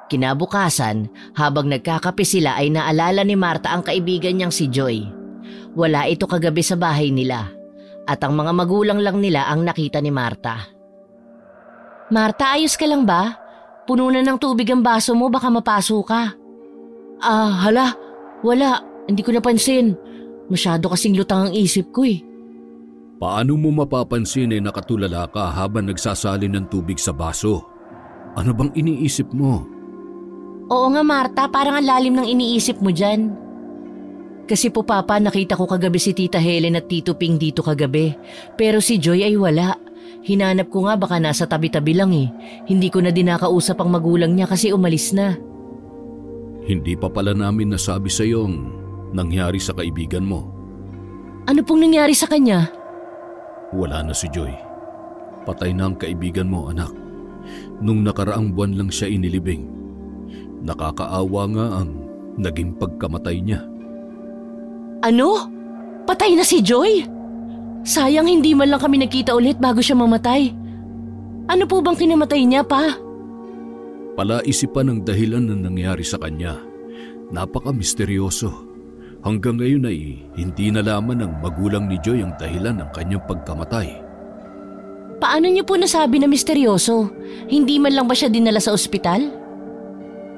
Kinabukasan, habang nagkakape sila ay naalala ni Marta ang kaibigan niyang si Joy. Wala ito kagabi sa bahay nila at ang mga magulang lang nila ang nakita ni Marta. Marta, ayos ka lang ba? Puno na ng tubig ang baso mo, baka mapaso ka. Hala, wala, hindi ko napansin. Masyado kasing lutang ang isip ko Paano mo mapapansin nakatulala ka habang nagsasalin ng tubig sa baso? Ano bang iniisip mo? Oo nga Marta, parang ang lalim ng iniisip mo dyan. Kasi po Papa, nakita ko kagabi si Tita Helen at Tito Ping dito kagabi. Pero si Joy ay wala. Hinanap ko nga baka nasa tabi-tabi lang Hindi ko na din nakausap ang magulang niya kasi umalis na. Hindi pa pala namin nasabi sa iyong nangyari sa kaibigan mo. Ano pong nangyari sa kanya? Wala na si Joy. Patay na ang kaibigan mo, anak. Nung nakaraang buwan lang siya inilibing. Nakakaawa nga ang naging pagkamatay niya. Ano? Patay na si Joy? Sayang hindi man lang kami nagkita ulit bago siya mamatay. Ano po bang kinamatay niya, Pa? Palaisipan ang dahilan na nangyari sa kanya. Napaka-misteryoso. Hanggang ngayon ay hindi nalaman ng magulang ni Joy ang dahilan ng kanyang pagkamatay. Paano niyo po nasabi na misteryoso? Hindi man lang ba siya dinala sa ospital?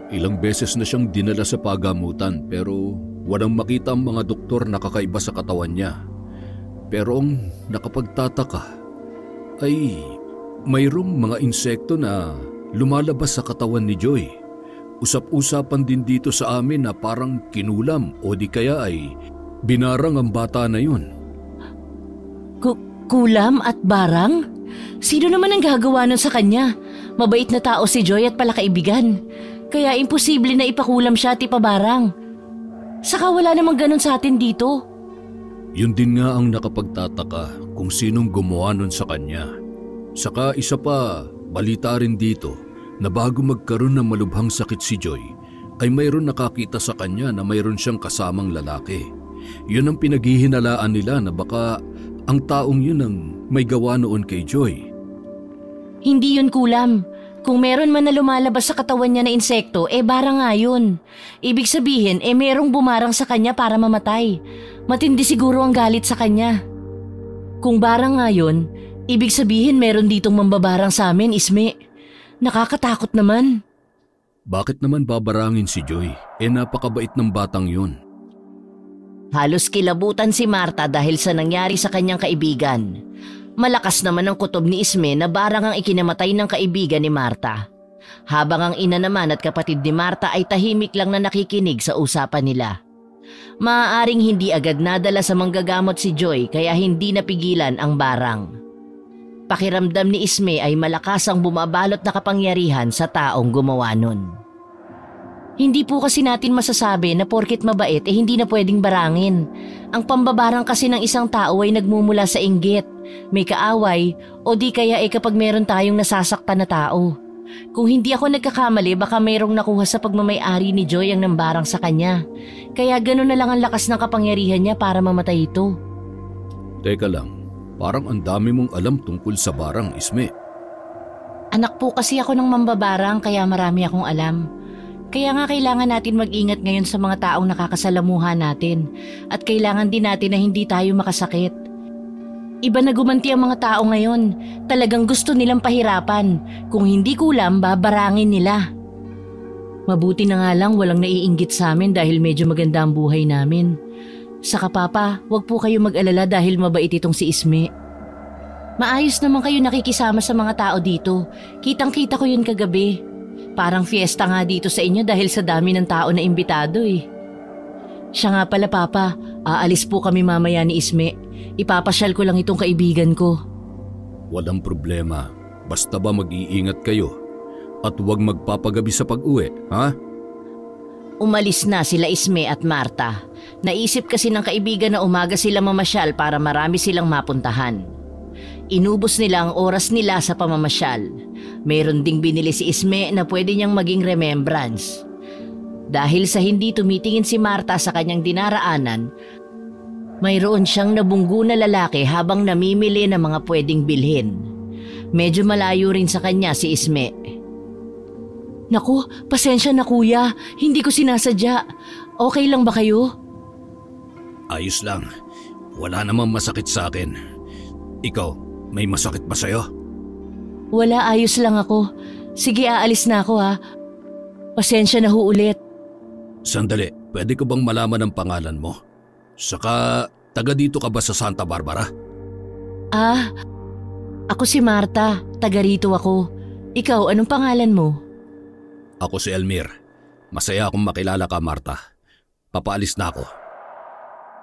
Ilang beses na siyang dinala sa pagamutan pero walang makita ang mga doktor na kakaiba sa katawan niya. Pero ang nakapagtataka ay mayroong mga insekto na lumalabas sa katawan ni Joy. Usap-usapan din dito sa amin na parang kinulam o di kaya ay binarang ang bata na yun. Kulam at barang? Sino naman ang gagawa nun sa kanya? Mabait na tao si Joy at palakaibigan. Kaya imposible na ipakulam siya at ipabarang. Saka wala namang ganun sa atin dito. Yun din nga ang nakapagtataka kung sinong gumawa nun sa kanya. Saka isa pa, balita rin dito na bago magkaroon ng malubhang sakit si Joy, ay mayroon nakakita sa kanya na mayroon siyang kasamang lalaki. Yun ang pinaghihinalaan nila na baka ang taong yun ang may gawa noon kay Joy. Hindi yun kulam. Kung meron man na lumalabas sa katawan niya na insekto, barang nga yun. Ibig sabihin, merong bumarang sa kanya para mamatay. Matindi siguro ang galit sa kanya. Kung barang nga yun, ibig sabihin meron ditong mambabarang sa amin, Isme. Nakakatakot naman. Bakit naman babarangin si Joy? Napakabait ng batang yun. Halos kilabutan si Marta dahil sa nangyari sa kanyang kaibigan. Malakas naman ang kutob ni Isme na barang ang ikinamatay ng kaibigan ni Marta. Habang ang ina naman at kapatid ni Marta ay tahimik lang na nakikinig sa usapan nila. Maaaring hindi agad nadala sa manggagamot si Joy kaya hindi napigilan ang barang. Pakiramdam ni Isme ay malakas ang bumabalot na kapangyarihan sa taong gumawa nun. Hindi po kasi natin masasabi na porket mabait hindi na pwedeng barangin. Ang pambabarang kasi ng isang tao ay nagmumula sa inggit, may kaaway o di kaya kapag meron tayong nasasaktan na tao. Kung hindi ako nagkakamali baka mayroong nakuha sa pagmamay-ari ni Joy ang nambarang sa kanya. Kaya gano'n na lang ang lakas ng kapangyarihan niya para mamatay ito. Teka lang, parang ang dami mong alam tungkol sa barang, Isme. Anak po kasi ako ng mambabarang kaya marami akong alam. Kaya nga kailangan natin mag-ingat ngayon sa mga taong nakakasalamuha natin at kailangan din natin na hindi tayo makasakit. Iba na gumanti ang mga tao ngayon, talagang gusto nilang pahirapan. Kung hindi kulam, babarangin nila. Mabuti na nga lang walang naiinggit sa amin dahil medyo maganda ang buhay namin. Saka Papa, wag po kayo mag-alala dahil mabait itong si Isme. Maayos naman kayo nakikisama sa mga tao dito. Kitang-kita ko yun kagabi. Parang fiesta nga dito sa inyo dahil sa dami ng tao na imbitado eh. Siya nga pala Papa, aalis po kami mamaya ni Isme. Ipapasyal ko lang itong kaibigan ko. Walang problema. Basta ba mag-iingat kayo? At huwag magpapagabi sa pag-uwi, ha? Umalis na sila Isme at Marta. Naisip kasi ng kaibigan na umaga sila mamasyal para marami silang mapuntahan. Inubos nila ang oras nila sa pamamasyal. Mayroon ding binili si Isme na pwede niyang maging remembrance. Dahil sa hindi tumitingin si Marta sa kanyang dinaraanan, mayroon siyang nabunggo na lalaki habang namimili ng mga pwedeng bilhin. Medyo malayo rin sa kanya si Isme. Naku, pasensya na kuya. Hindi ko sinasadya. Okay lang ba kayo? Ayos lang. Wala namang masakit sa akin. Ikaw, may masakit ba sa'yo? Wala, ayos lang ako. Sige, aalis na ako ha. Pasensya na ho ulit. Sandali, pwede ko bang malaman ang pangalan mo? Saka, taga dito ka ba sa Santa Barbara? Ako si Marta. Taga rito ako. Ikaw, anong pangalan mo? Ako si Elmir. Masaya akong makilala ka, Marta. Papaalis na ako.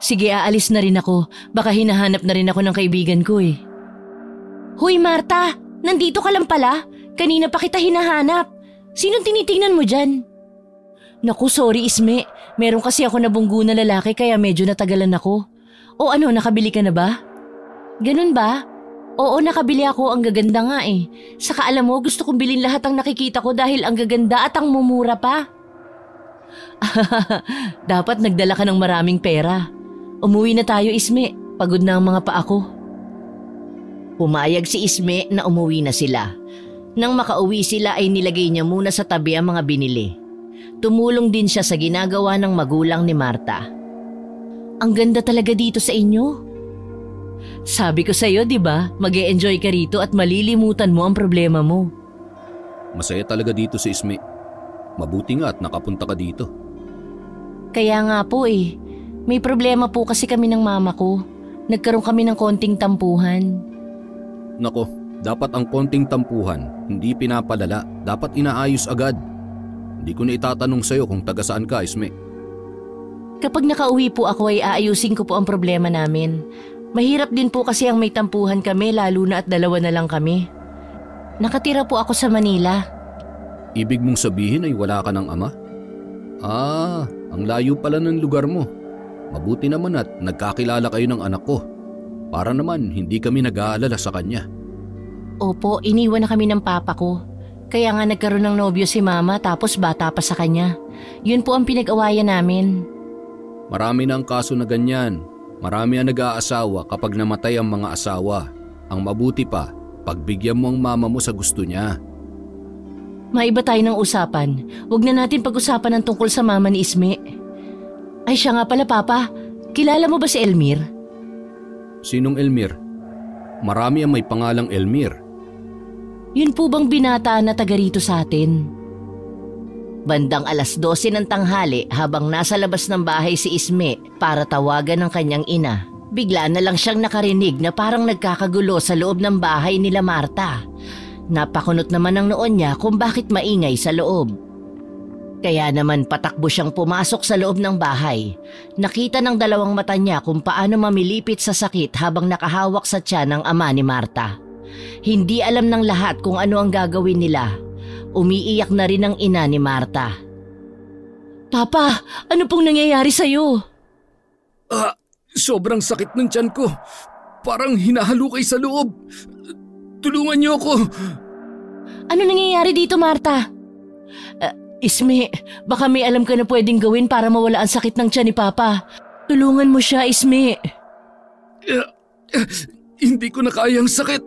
Sige, aalis na rin ako. Baka hinahanap na rin ako ng kaibigan ko eh. Hoy Marta! Nandito ka lang pala? Kanina pa kita hinahanap. Sinong tinitingnan mo dyan? Naku, sorry Isme. Meron kasi ako nabunggo na lalaki kaya medyo natagalan ako. O ano, nakabili ka na ba? Ganun ba? Oo, nakabili ako. Ang gaganda nga eh. Saka alam mo, gusto kong bilhin lahat ang nakikita ko dahil ang gaganda at ang mumura pa. Dapat nagdala ka ng maraming pera. Umuwi na tayo Isme. Pagod na ang mga paa ko. Pumayag si Isme na umuwi na sila. Nang makauwi sila ay nilagay niya muna sa tabi ang mga binili. Tumulong din siya sa ginagawa ng magulang ni Marta. Ang ganda talaga dito sa inyo. Sabi ko sa'yo, di ba? Mag-e-enjoy ka rito at malilimutan mo ang problema mo. Masaya talaga dito si Isme. Mabuti nga at nakapunta ka dito. Kaya nga po eh. May problema po kasi kami ng mama ko. Nagkaroon kami ng konting tampuhan. Nako, dapat ang konting tampuhan, hindi pinapalala. Dapat inaayos agad. Hindi ko na itatanong sa'yo kung taga saan ka, Isme. Kapag nakauwi po ako ay aayusin ko po ang problema namin. Mahirap din po kasi ang may tampuhan kami lalo na at dalawa na lang kami. Nakatira po ako sa Manila. Ibig mong sabihin ay wala ka ng ama? Ang layo pala ng lugar mo. Mabuti naman at nagkakilala kayo ng anak ko. Para naman hindi kami nag-aalala sa kanya. Opo, iniwan na kami ng papa ko. Kaya nga nagkaroon ng nobyo si mama tapos bata pa sa kanya. Yun po ang pinag-awayan namin. Marami na ang kaso na ganyan. Marami ang nag-aasawa kapag namatay ang mga asawa. Ang mabuti pa, pagbigyan mo ang mama mo sa gusto niya. Maiba tayo ng usapan. Huwag na natin pag-usapan ang tungkol sa mama ni Isme. Ay siya nga pala papa, kilala mo ba si Elmir? Sinong Elmir? Marami ang may pangalang Elmir. Yun po bang binata na taga rito sa atin? Bandang 12:00 ng tanghali habang nasa labas ng bahay si Isme para tawagan ng kanyang ina. Bigla na lang siyang nakarinig na parang nagkakagulo sa loob ng bahay nila Marta. Napakunot naman ang noon niya kung bakit maingay sa loob. Kaya naman patakbo siyang pumasok sa loob ng bahay. Nakita ng dalawang mata niya kung paano mamilipit sa sakit habang nakahawak sa tiyan ng ama ni Marta. Hindi alam ng lahat kung ano ang gagawin nila. Umiiyak na rin ang ina ni Marta. Papa, ano pong nangyayari sa'yo? Sobrang sakit ng tiyan ko. Parang hinahalukay sa loob. Tulungan niyo ako. Ano nangyayari dito, Marta? Isme, baka may alam ka na pwedeng gawin para mawala ang sakit ng tiyan ni Papa. Tulungan mo siya, Isme. Hindi ko na kaya ang sakit.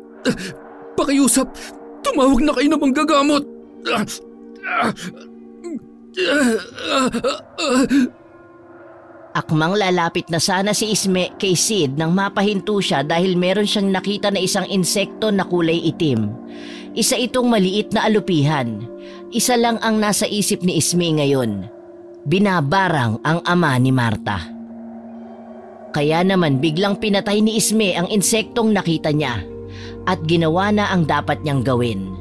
Pakiusap, tumawag na kayo ng manggagamot. Akmang lalapit na sana si Isme kay Sid nang mapahinto siya dahil meron siyang nakita na isang insekto na kulay itim. Isa itong maliit na alupihan. Isa lang ang nasa isip ni Isme ngayon. Binabarang ang ama ni Marta. Kaya naman biglang pinatay ni Isme ang insektong nakita niya at ginawa na ang dapat niyang gawin.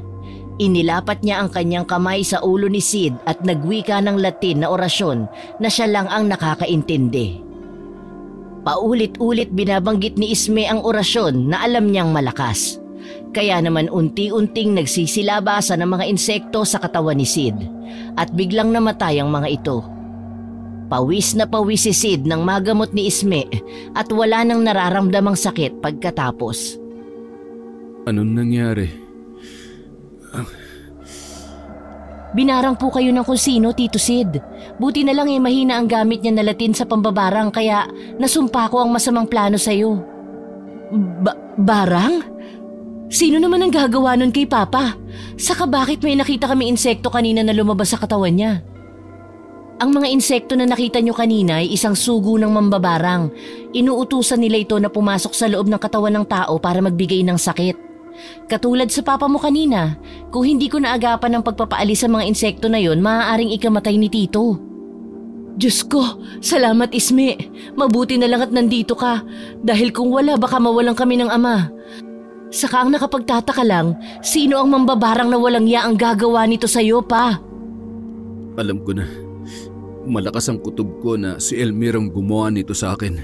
Inilapat niya ang kanyang kamay sa ulo ni Sid at nagwika ng Latin na orasyon na siya lang ang nakakaintindi. Paulit-ulit binabanggit ni Isme ang orasyon na alam niyang malakas. Kaya naman unti-unting nagsisilabasan ang mga insekto sa katawan ni Sid at biglang namatay ang mga ito. Pawis na pawis si Sid nang magamot ni Isme at wala nang nararamdamang sakit pagkatapos. Anong nangyari? Binarang po kayo ng kung sino, Tito Sid. Buti na lang mahina ang gamit niya na Latin sa pambabarang kaya nasumpa ko ang masamang plano sa'yo. Barang? Sino naman ang gagawa nun kay Papa? Saka bakit may nakita kami insekto kanina na lumabas sa katawan niya? Ang mga insekto na nakita nyo kanina ay isang sugo ng mambabarang. Inuutusan nila ito na pumasok sa loob ng katawan ng tao para magbigay ng sakit. Katulad sa papa mo kanina, kung hindi ko naagapan ng pagpapaalis sa mga insekto na yon, maaaring ikamatay ni Tito. Diyos ko, salamat Isme. Mabuti na lang at nandito ka. Dahil kung wala baka mawalan kami ng ama. Saka ang nakapagtataka lang, sino ang mambabarang na walang ya ang gagawa nito sa'yo pa? Alam ko na. Malakas ang kutob ko na si Elmir ang gumawa nito sa akin.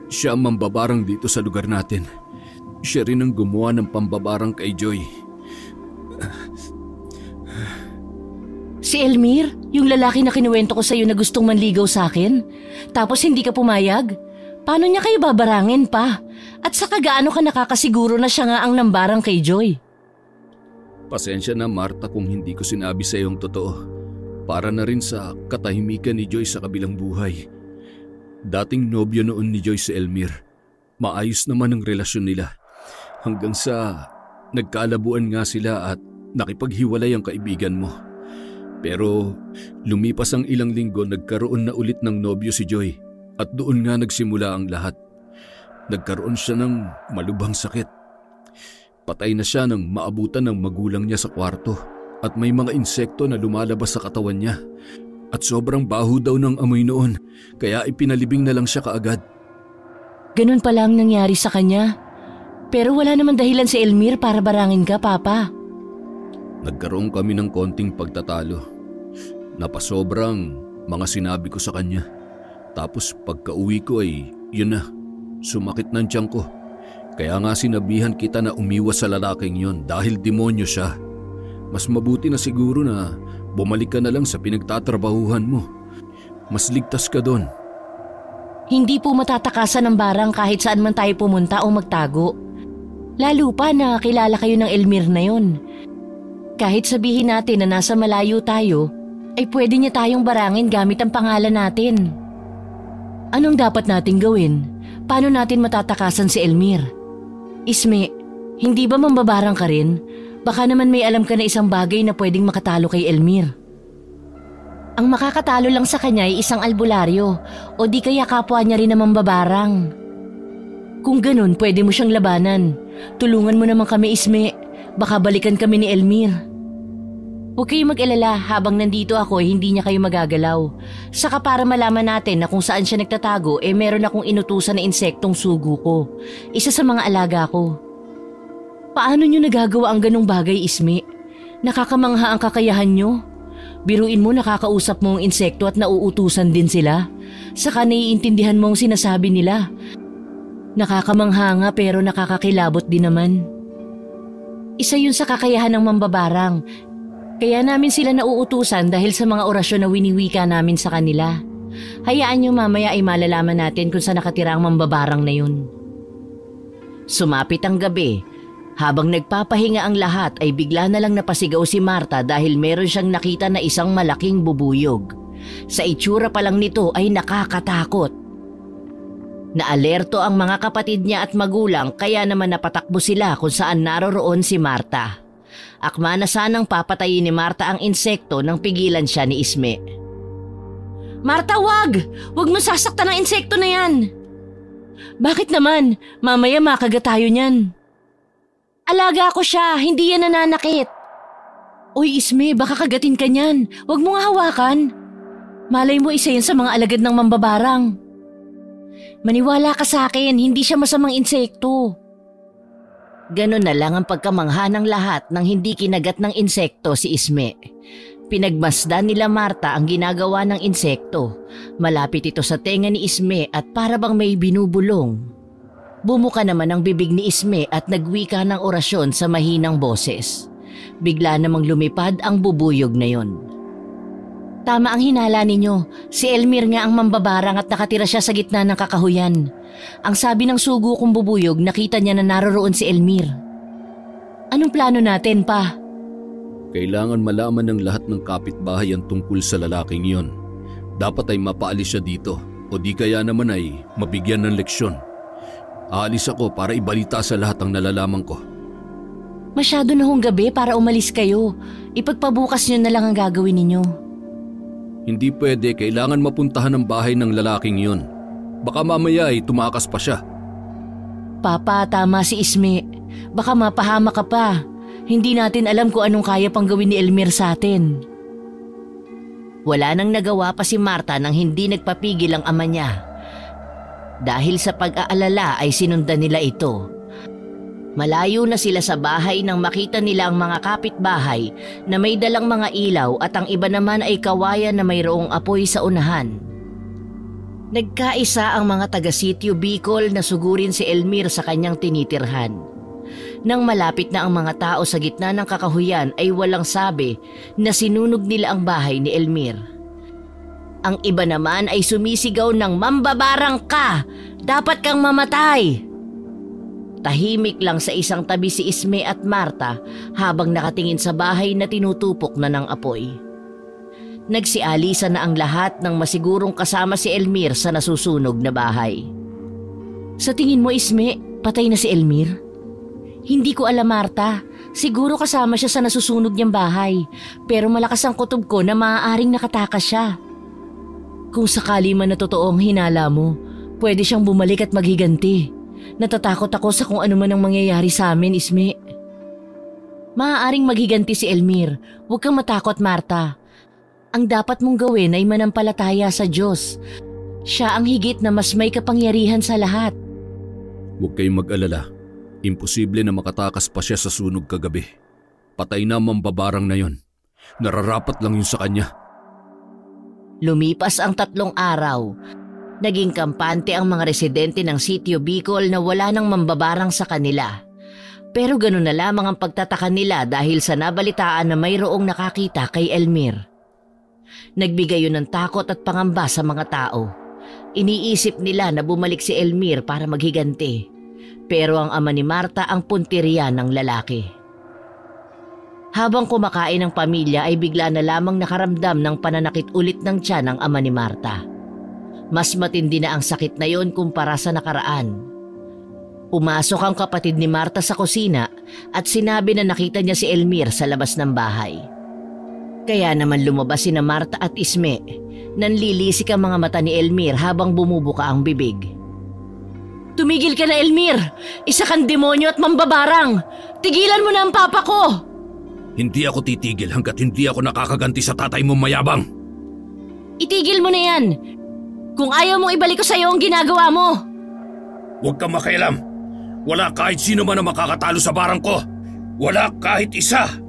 Siya ang mambabarang dito sa lugar natin. Siya rin ang gumawa ng pambabarang kay Joy. Si Elmir? Yung lalaki na kinuwento ko sa'yo na gustong manligaw sa akin? Tapos hindi ka pumayag? Paano niya kayo babarangin pa? At saka gaano ka nakakasiguro na siya nga ang nambarang kay Joy? Pasensya na Marta kung hindi ko sinabi sa iyong totoo. Para na rin sa katahimikan ni Joy sa kabilang buhay. Dating nobyo noon ni Joy si Elmir. Maayos naman ang relasyon nila. Hanggang sa nagkaalabuan nga sila at nakipaghiwalay ang kaibigan mo. Pero lumipas ang ilang linggo, nagkaroon na ulit ng nobyo si Joy at doon nga nagsimula ang lahat. Nagkaroon siya ng malubhang sakit. Patay na siya nang maabutan ng magulang niya sa kwarto at may mga insekto na lumalabas sa katawan niya. At sobrang baho daw ng amoy noon kaya ipinalibing na lang siya kaagad. Ganun pala ang nangyari sa kanya. Pero wala naman dahilan si Elmir para barangin ka, Papa. Nagkaroon kami ng konting pagtatalo. Napasobrang mga sinabi ko sa kanya. Tapos pagka-uwi ko ay yun na, sumakit ng tiyan ko. Kaya nga sinabihan kita na umiwas sa lalaking yon dahil demonyo siya. Mas mabuti na siguro na bumalik ka na lang sa pinagtatrabahuhan mo. Mas ligtas ka doon. Hindi po matatakasan ng barang kahit saan man tayo pumunta o magtago. Lalo pa na kilala kayo ng Elmir na yon. Kahit sabihin natin na nasa malayo tayo, ay pwede niya tayong barangin gamit ang pangalan natin. Anong dapat nating gawin? Paano natin matatakasan si Elmir? Isme, hindi ba mambabarang ka rin? Baka naman may alam ka na isang bagay na pwedeng makatalo kay Elmir. Ang makakatalo lang sa kanya ay isang albularyo o di kaya kapwa niya rin na mambabarang. Kung ganun, pwede mo siyang labanan. Tulungan mo naman kami, Isme. Baka balikan kami ni Elmir. Huwag kayong mag-alala, habang nandito ako hindi niya kayo magagalaw. Saka para malaman natin na kung saan siya nagtatago, meron akong inutusan na insektong sugo ko. Isa sa mga alaga ko. Paano niyo nagagawa ang ganong bagay, Isme? Nakakamangha ang kakayahan niyo. Biruin mo, nakakausap mo ang insekto at nauutusan din sila. Saka naiintindihan mo ang sinasabi nila. Nakakamangha nga pero nakakakilabot din naman. Isa yun sa kakayahan ng mambabarang. Kaya namin sila nauutusan dahil sa mga orasyon na winiwika namin sa kanila. Hayaan nyo mamaya ay malalaman natin kung saan nakatira ang mambabarang na yun. Sumapit ang gabi. Habang nagpapahinga ang lahat ay bigla na lang napasigaw si Marta dahil meron siyang nakita na isang malaking bubuyog. Sa itsura pa lang nito ay nakakatakot. Naalerto ang mga kapatid niya at magulang kaya naman napatakbo sila kung saan naroroon si Marta. Akma na sanang papatayin ni Marta ang insekto nang pigilan siya ni Isme. Marta, wag! Wag mo sasaktan ang insekto na yan! Bakit naman? Mamaya makagat tayo niyan. Alaga ko siya, hindi yan nananakit. Uy Isme, baka kagatin ka niyan. Wag mo nga hawakan. Malay mo isa yan sa mga alagad ng mambabarang. Maniwala ka sa akin, hindi siya masamang insekto. Ganon na lang ang pagkamangha ng lahat nang hindi kinagat ng insekto si Isme. Pinagmasdan nila Marta ang ginagawa ng insekto. Malapit ito sa tenga ni Isme at para bang may binubulong. Bumuka naman ang bibig ni Isme at nagwika ng orasyon sa mahinang boses. Bigla namang lumipad ang bubuyog na yon. Tama ang hinala ninyo. Si Elmir nga ang mambabarang at nakatira siya sa gitna ng kakahuyan. Ang sabi ng sugo kong bubuyog, nakita niya na naroroon si Elmir. Anong plano natin, Pa? Kailangan malaman ng lahat ng kapitbahay ang tungkol sa lalaking yon. Dapat ay mapaalis siya dito o di kaya naman ay mabigyan ng leksyon. Aalis ako para ibalita sa lahat ang nalalaman ko. Masyado na hong gabi para umalis kayo. Ipagpabukas niyo na lang ang gagawin ninyo. Hindi pwede, kailangan mapuntahan ang bahay ng lalaking yon. Baka mamaya ay tumakas pa siya. Papa, tama si Isme. Baka mapahama ka pa. Hindi natin alam kung anong kaya pang gawin ni Elmir sa atin. Wala nang nagawa pa si Marta nang hindi nagpapigil ang ama niya. Dahil sa pag-aalala ay sinundan nila ito. Malayo na sila sa bahay nang makita nila ang mga kapitbahay na may dalang mga ilaw at ang iba naman ay kawayan na mayroong apoy sa unahan. Nagkaisa ang mga taga-sitio Bicol na sugurin si Elmir sa kanyang tinitirhan. Nang malapit na ang mga tao sa gitna ng kakahuyan ay walang sabi na sinunog nila ang bahay ni Elmir. Ang iba naman ay sumisigaw ng mambabarang ka! Dapat kang mamatay! Tahimik lang sa isang tabi si Isme at Marta habang nakatingin sa bahay na tinutupok na ng apoy. Nagsialisa na ang lahat nang masigurong kasama si Elmir sa nasusunog na bahay. Sa tingin mo, Isme, patay na si Elmir? Hindi ko alam, Marta. Siguro kasama siya sa nasusunog niyang bahay. Pero malakas ang kutob ko na maaaring nakatakas siya. Kung sakali man na totoo ang hinala mo, pwede siyang bumalik at maghiganti. Natatakot ako sa kung ano man ang mangyayari sa amin, Isme. Maaaring maghiganti si Elmir. Huwag kang matakot, Marta. Ang dapat mong gawin ay manampalataya sa Diyos. Siya ang higit na mas may kapangyarihan sa lahat. Huwag kayong mag-alala. Imposible na makatakas pa siya sa sunog kagabi. Patay na mambabarang na yon. Nararapat lang yun sa kanya. Lumipas ang 3 araw. Naging kampante ang mga residente ng sitio Bicol na wala nang mambabarang sa kanila. Pero ganun na lamang ang pagtataka nila dahil sa nabalitaan na mayroong nakakita kay Elmir. Nagbigay yun ng takot at pangamba sa mga tao. Iniisip nila na bumalik si Elmir para maghiganti. Pero ang ama ni Marta ang punteriya ng lalaki. Habang kumakain ang pamilya ay bigla na lamang nakaramdam ng pananakit ulit ng tiyan ng ama ni Marta. Mas matindi na ang sakit na yon kumpara sa nakaraan. Pumasok ang kapatid ni Marta sa kusina at sinabi na nakita niya si Elmir sa labas ng bahay. Kaya naman lumabas sina Marta at Isme. Nanlilisik ang mga mata ni Elmir habang bumubuka ang bibig. Tumigil ka na, Elmir! Isa kang demonyo at mambabarang! Tigilan mo na ang papa ko! Hindi ako titigil hanggat hindi ako nakakaganti sa tatay mong mayabang. Itigil mo na yan! Kung ayaw mong ibalik ko sa iyo ang ginagawa mo! Huwag kang makialam. Wala kahit sino man na makakatalo sa barang ko. Wala kahit isa.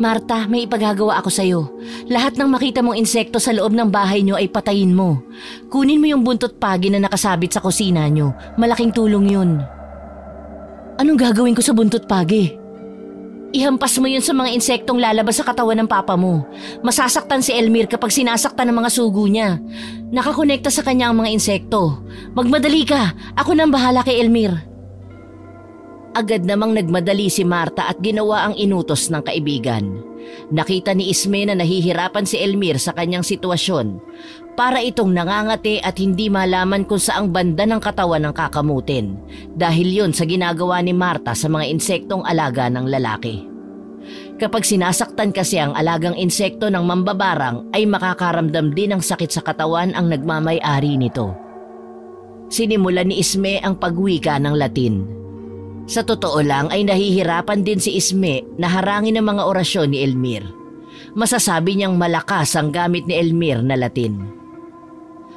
Marta, may ipagagawa ako sa iyo. Lahat ng makita mong insekto sa loob ng bahay niyo ay patayin mo. Kunin mo yung buntot pagi na nakasabit sa kusina niyo. Malaking tulong yun. Anong gagawin ko sa buntot pagi? Ihampas mo yun sa mga insektong lalabas sa katawan ng papa mo. Masasaktan si Elmir kapag sinasaktan ng mga sugo niya. Nakakonekta sa kanya ang mga insekto. Magmadali ka, ako nang bahala kay Elmir. Agad namang nagmadali si Marta at ginawa ang inutos ng kaibigan. Nakita ni Isme na nahihirapan si Elmir sa kanyang sitwasyon. Para itong nangangati at hindi malaman kung saang banda ng katawan ng kakamutin. Dahil yon sa ginagawa ni Marta sa mga insektong alaga ng lalaki. Kapag sinasaktan kasi ang alagang insekto ng mambabarang ay makakaramdam din ng sakit sa katawan ang nagmamay-ari nito. Sinimulan ni Isme ang pagwika ng Latin. Sa totoo lang ay nahihirapan din si Isme na harangin ang mga orasyon ni Elmir. Masasabi niyang malakas ang gamit ni Elmir na Latin.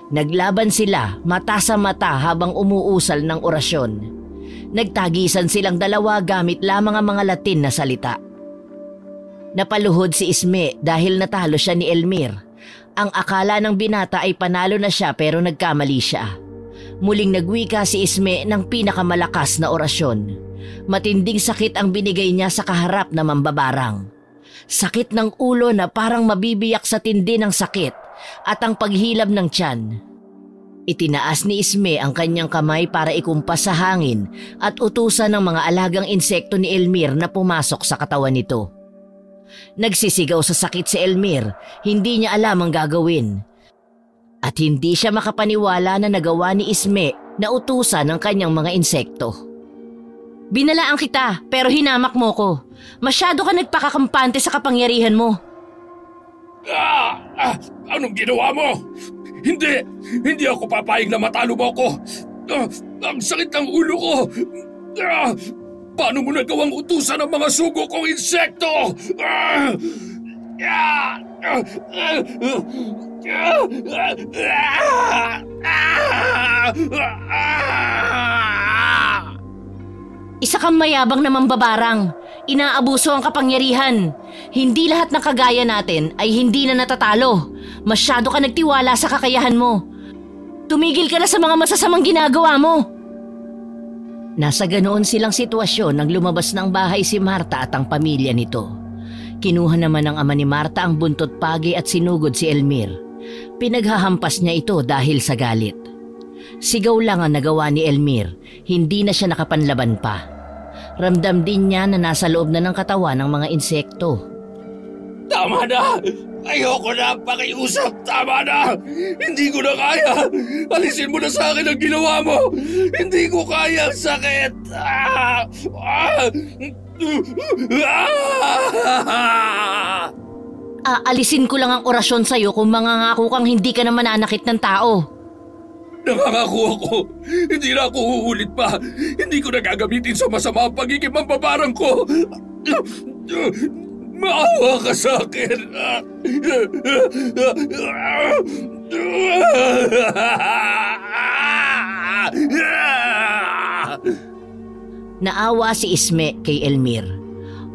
Naglaban sila mata sa mata habang umuusal ng orasyon. Nagtagisan silang dalawa gamit lamang ang mga Latin na salita. Napaluhod si Isme dahil natalo siya ni Elmir. Ang akala ng binata ay panalo na siya pero nagkamali siya. Muling nagwika si Isme ng pinakamalakas na orasyon. Matinding sakit ang binigay niya sa kaharap na mambabarang. Sakit ng ulo na parang mabibiyak sa tindi ng sakit at ang paghilab ng tiyan. Itinaas ni Isme ang kanyang kamay para ikumpas sa hangin at utusan ng mga alagang insekto ni Elmir na pumasok sa katawan nito. Nagsisigaw sa sakit si Elmir, hindi niya alam ang gagawin. At hindi siya makapaniwala na nagawa ni Isme na utusan ng kanyang mga insekto. Binalaan kita pero hinamak mo ko. Masyado ka nagpakakampante sa kapangyarihan mo. Anong ginawa mo? Hindi ako papayag na matalo mo ako. Ang sakit ng ulo ko. Paano mo nagawang utusan ang mga sugo kong insekto? Isa kang mayabang na mambabarang. Inaabuso ang kapangyarihan. Hindi lahat ng kagaya natin ay hindi na natatalo. Masyado ka nagtiwala sa kakayahan mo. Tumigil ka na sa mga masasamang ginagawa mo. Nasa ganoon silang sitwasyon nang lumabas ng bahay si Marta at ang pamilya nito. Kinuha naman ng ama ni Marta ang buntot pagi at sinugod si Elmir. Pinaghahampas niya ito dahil sa galit. Sigaw lang ang nagawa ni Elmir, hindi na siya nakapanlaban pa. Ramdam din niya na nasa loob na ng katawan ng mga insekto. Tama na! Ayoko na pakiusap! Tama na! Hindi ko na kaya! Alisin mo na sa akin ang ginawa mo! Hindi ko kaya ang sakit! Aalisin ko lang ang orasyon sa'yo kung mangangako kang hindi ka na mananakit ng tao. Nangangako ako. Hindi na ako uulit pa. Hindi ko na gagamitin sa masama ang pagiging mambabarang ko. Maawa ka sa akin. Naawa si Isme kay Elmir.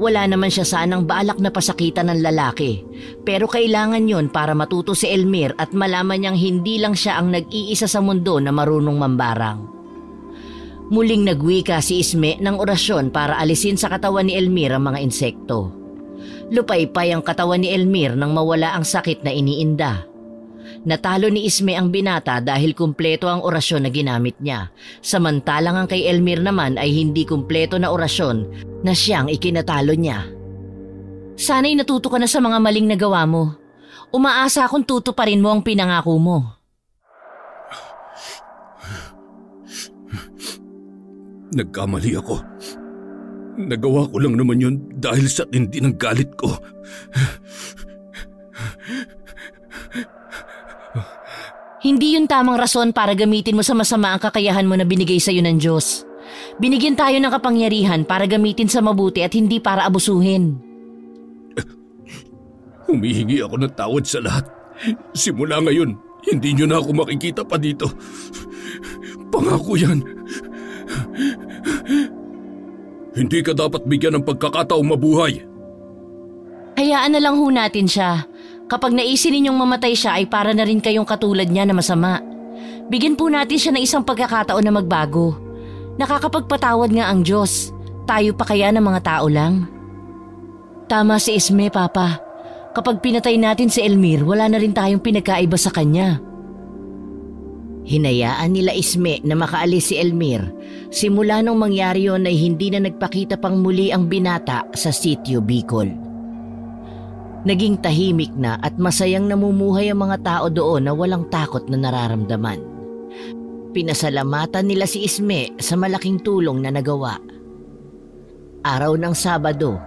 Wala naman siya sanang balak na pasakitan ng lalaki, pero kailangan yon para matuto si Elmir at malaman niyang hindi lang siya ang nag-iisa sa mundo na marunong mambarang. Muling nagwika si Isme ng orasyon para alisin sa katawan ni Elmir ang mga insekto. Lupaypay ang katawan ni Elmir nang mawala ang sakit na iniinda. Natalo ni Isme ang binata dahil kumpleto ang orasyon na ginamit niya, samantalang ang kay Elmir naman ay hindi kumpleto na orasyon na siyang ikinatalo niya. Sana'y natuto ka na sa mga maling nagawa mo. Umaasa akong tutuparin mo ang pinangako mo. Nagkamali ako. Nagawa ko lang naman yun dahil sa tindi ng galit ko. Hindi yun tamang rason para gamitin mo sa masama ang kakayahan mo na binigay sa'yo ng Diyos. Binigyan tayo ng kapangyarihan para gamitin sa mabuti at hindi para abusuhin. Humihingi ako ng tawad sa lahat. Simula ngayon, hindi nyo na ako makikita pa dito. Pangako yan. Hindi ka dapat bigyan ng pagkakataong mabuhay. Hayaan na lang ho natin siya. Kapag naisin ninyong mamatay siya ay para na rin kayong katulad niya na masama. Bigyan po natin siya ng isang pagkakataon na magbago. Nakakapagpatawad nga ang Diyos. Tayo pa kaya ng mga tao lang? Tama si Isme, Papa. Kapag pinatay natin si Elmir, wala na rin tayong pinagkaiba sa kanya. Hinayaan nila Isme na makaalis si Elmir. Simula nung mangyari yun ay hindi na nagpakita pang muli ang binata sa sitio Bicol. Naging tahimik na at masayang namumuhay ang mga tao doon na walang takot na nararamdaman. Pinasalamatan nila si Isme sa malaking tulong na nagawa. Araw ng Sabado,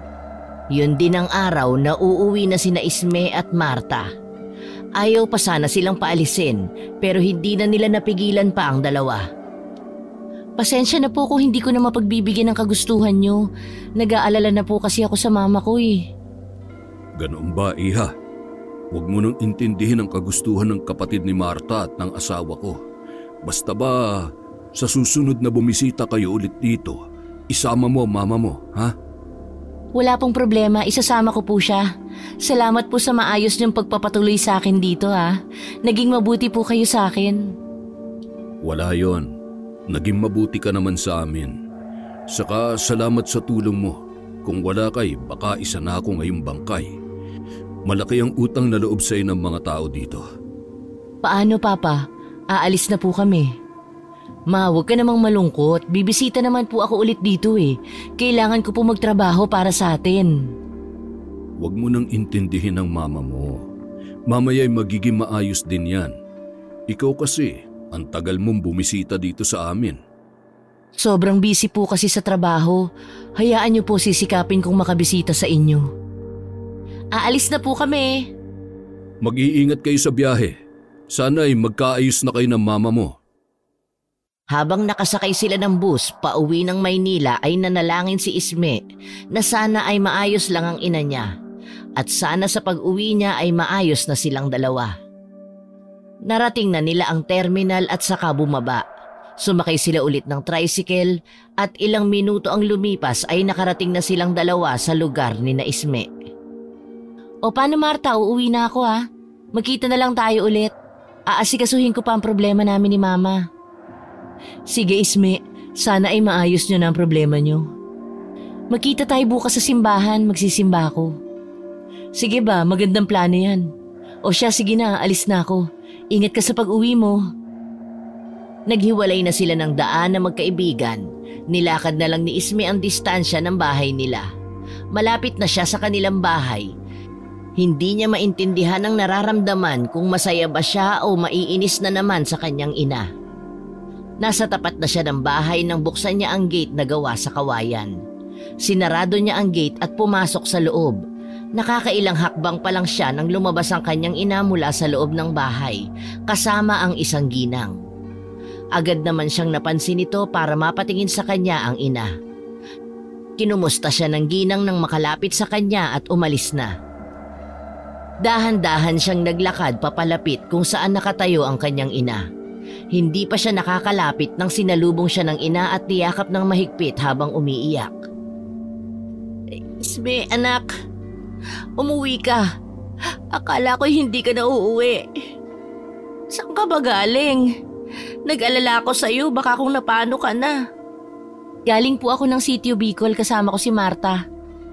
yun din ang araw na uuwi na sina Isme at Marta. Ayaw pa sana silang paalisin pero hindi na nila napigilan pa ang dalawa. Pasensya na po kung hindi ko na mapagbibigyan ng kagustuhan nyo. Nag-aalala na po kasi ako sa mama ko eh. Ganoon ba, Iha? Huwag mo nang intindihin ang kagustuhan ng kapatid ni Marta at ng asawa ko. Basta ba, sa susunod na bumisita kayo ulit dito, isama mo ang mama mo, ha? Wala pong problema, isasama ko po siya. Salamat po sa maayos niyong pagpapatuloy sa akin dito ha. Naging mabuti po kayo sa akin. Wala yon. Naging mabuti ka naman sa amin. Saka salamat sa tulong mo. Kung wala kay, baka isa na ako ngayong bangkay. Malaki ang utang na loob sa'yo ng mga tao dito. Paano Papa? Aalis na po kami. Ma, huwag ka namang malungkot. Bibisita naman po ako ulit dito eh. Kailangan ko po magtrabaho para sa atin. Huwag mo nang intindihin ang mama mo. Mamaya'y magiging maayos din yan. Ikaw kasi, ang tagal mong bumisita dito sa amin. Sobrang busy po kasi sa trabaho. Hayaan niyo po sisikapin kong makabisita sa inyo. Aalis na po kami. Mag-iingat kayo sa biyahe. Sana'y magkaayos na kayo ng mama mo. Habang nakasakay sila ng bus pauwi ng Maynila ay nanalangin si Isme na sana ay maayos lang ang ina niya at sana sa pag-uwi niya ay maayos na silang dalawa. Narating na nila ang terminal at saka bumaba. Sumakay sila ulit ng tricycle at ilang minuto ang lumipas ay nakarating na silang dalawa sa lugar ni na Isme. O paano Marta, uuwi na ako ha. Magkita na lang tayo ulit. Aasikasuhin ko pa ang problema namin ni Mama. Sige Isme, sana ay maayos nyo na ang problema nyo. Magkita tayo bukas sa simbahan, magsisimba ako. Sige ba, magandang plano yan. O siya, sige na, alis na ako. Ingat ka sa pag-uwi mo. Naghiwalay na sila ng daan na magkaibigan. Nilakad na lang ni Isme ang distansya ng bahay nila. Malapit na siya sa kanilang bahay. Hindi niya maintindihan ang nararamdaman kung masaya ba siya o maiinis na naman sa kanyang ina. Nasa tapat na siya ng bahay nang buksan niya ang gate na gawa sa kawayan. Sinarado niya ang gate at pumasok sa loob. Nakakailang hakbang pa lang siya nang lumabas ang kanyang ina mula sa loob ng bahay, kasama ang isang ginang. Agad naman siyang napansin ito para mapatingin sa kanya ang ina. Kinumusta siya ng ginang nang makalapit sa kanya at umalis na. Dahan-dahan siyang naglakad papalapit kung saan nakatayo ang kanyang ina. Hindi pa siya nakakalapit nang sinalubong siya ng ina at niyakap ng mahigpit habang umiiyak. Isme, anak, umuwi ka. Akala ko hindi ka na uuwi. Saan ka ba galing? Nag-alala ako sa'yo, baka kung napano ka na. Galing po ako ng Sitio Bicol kasama ko si Marta.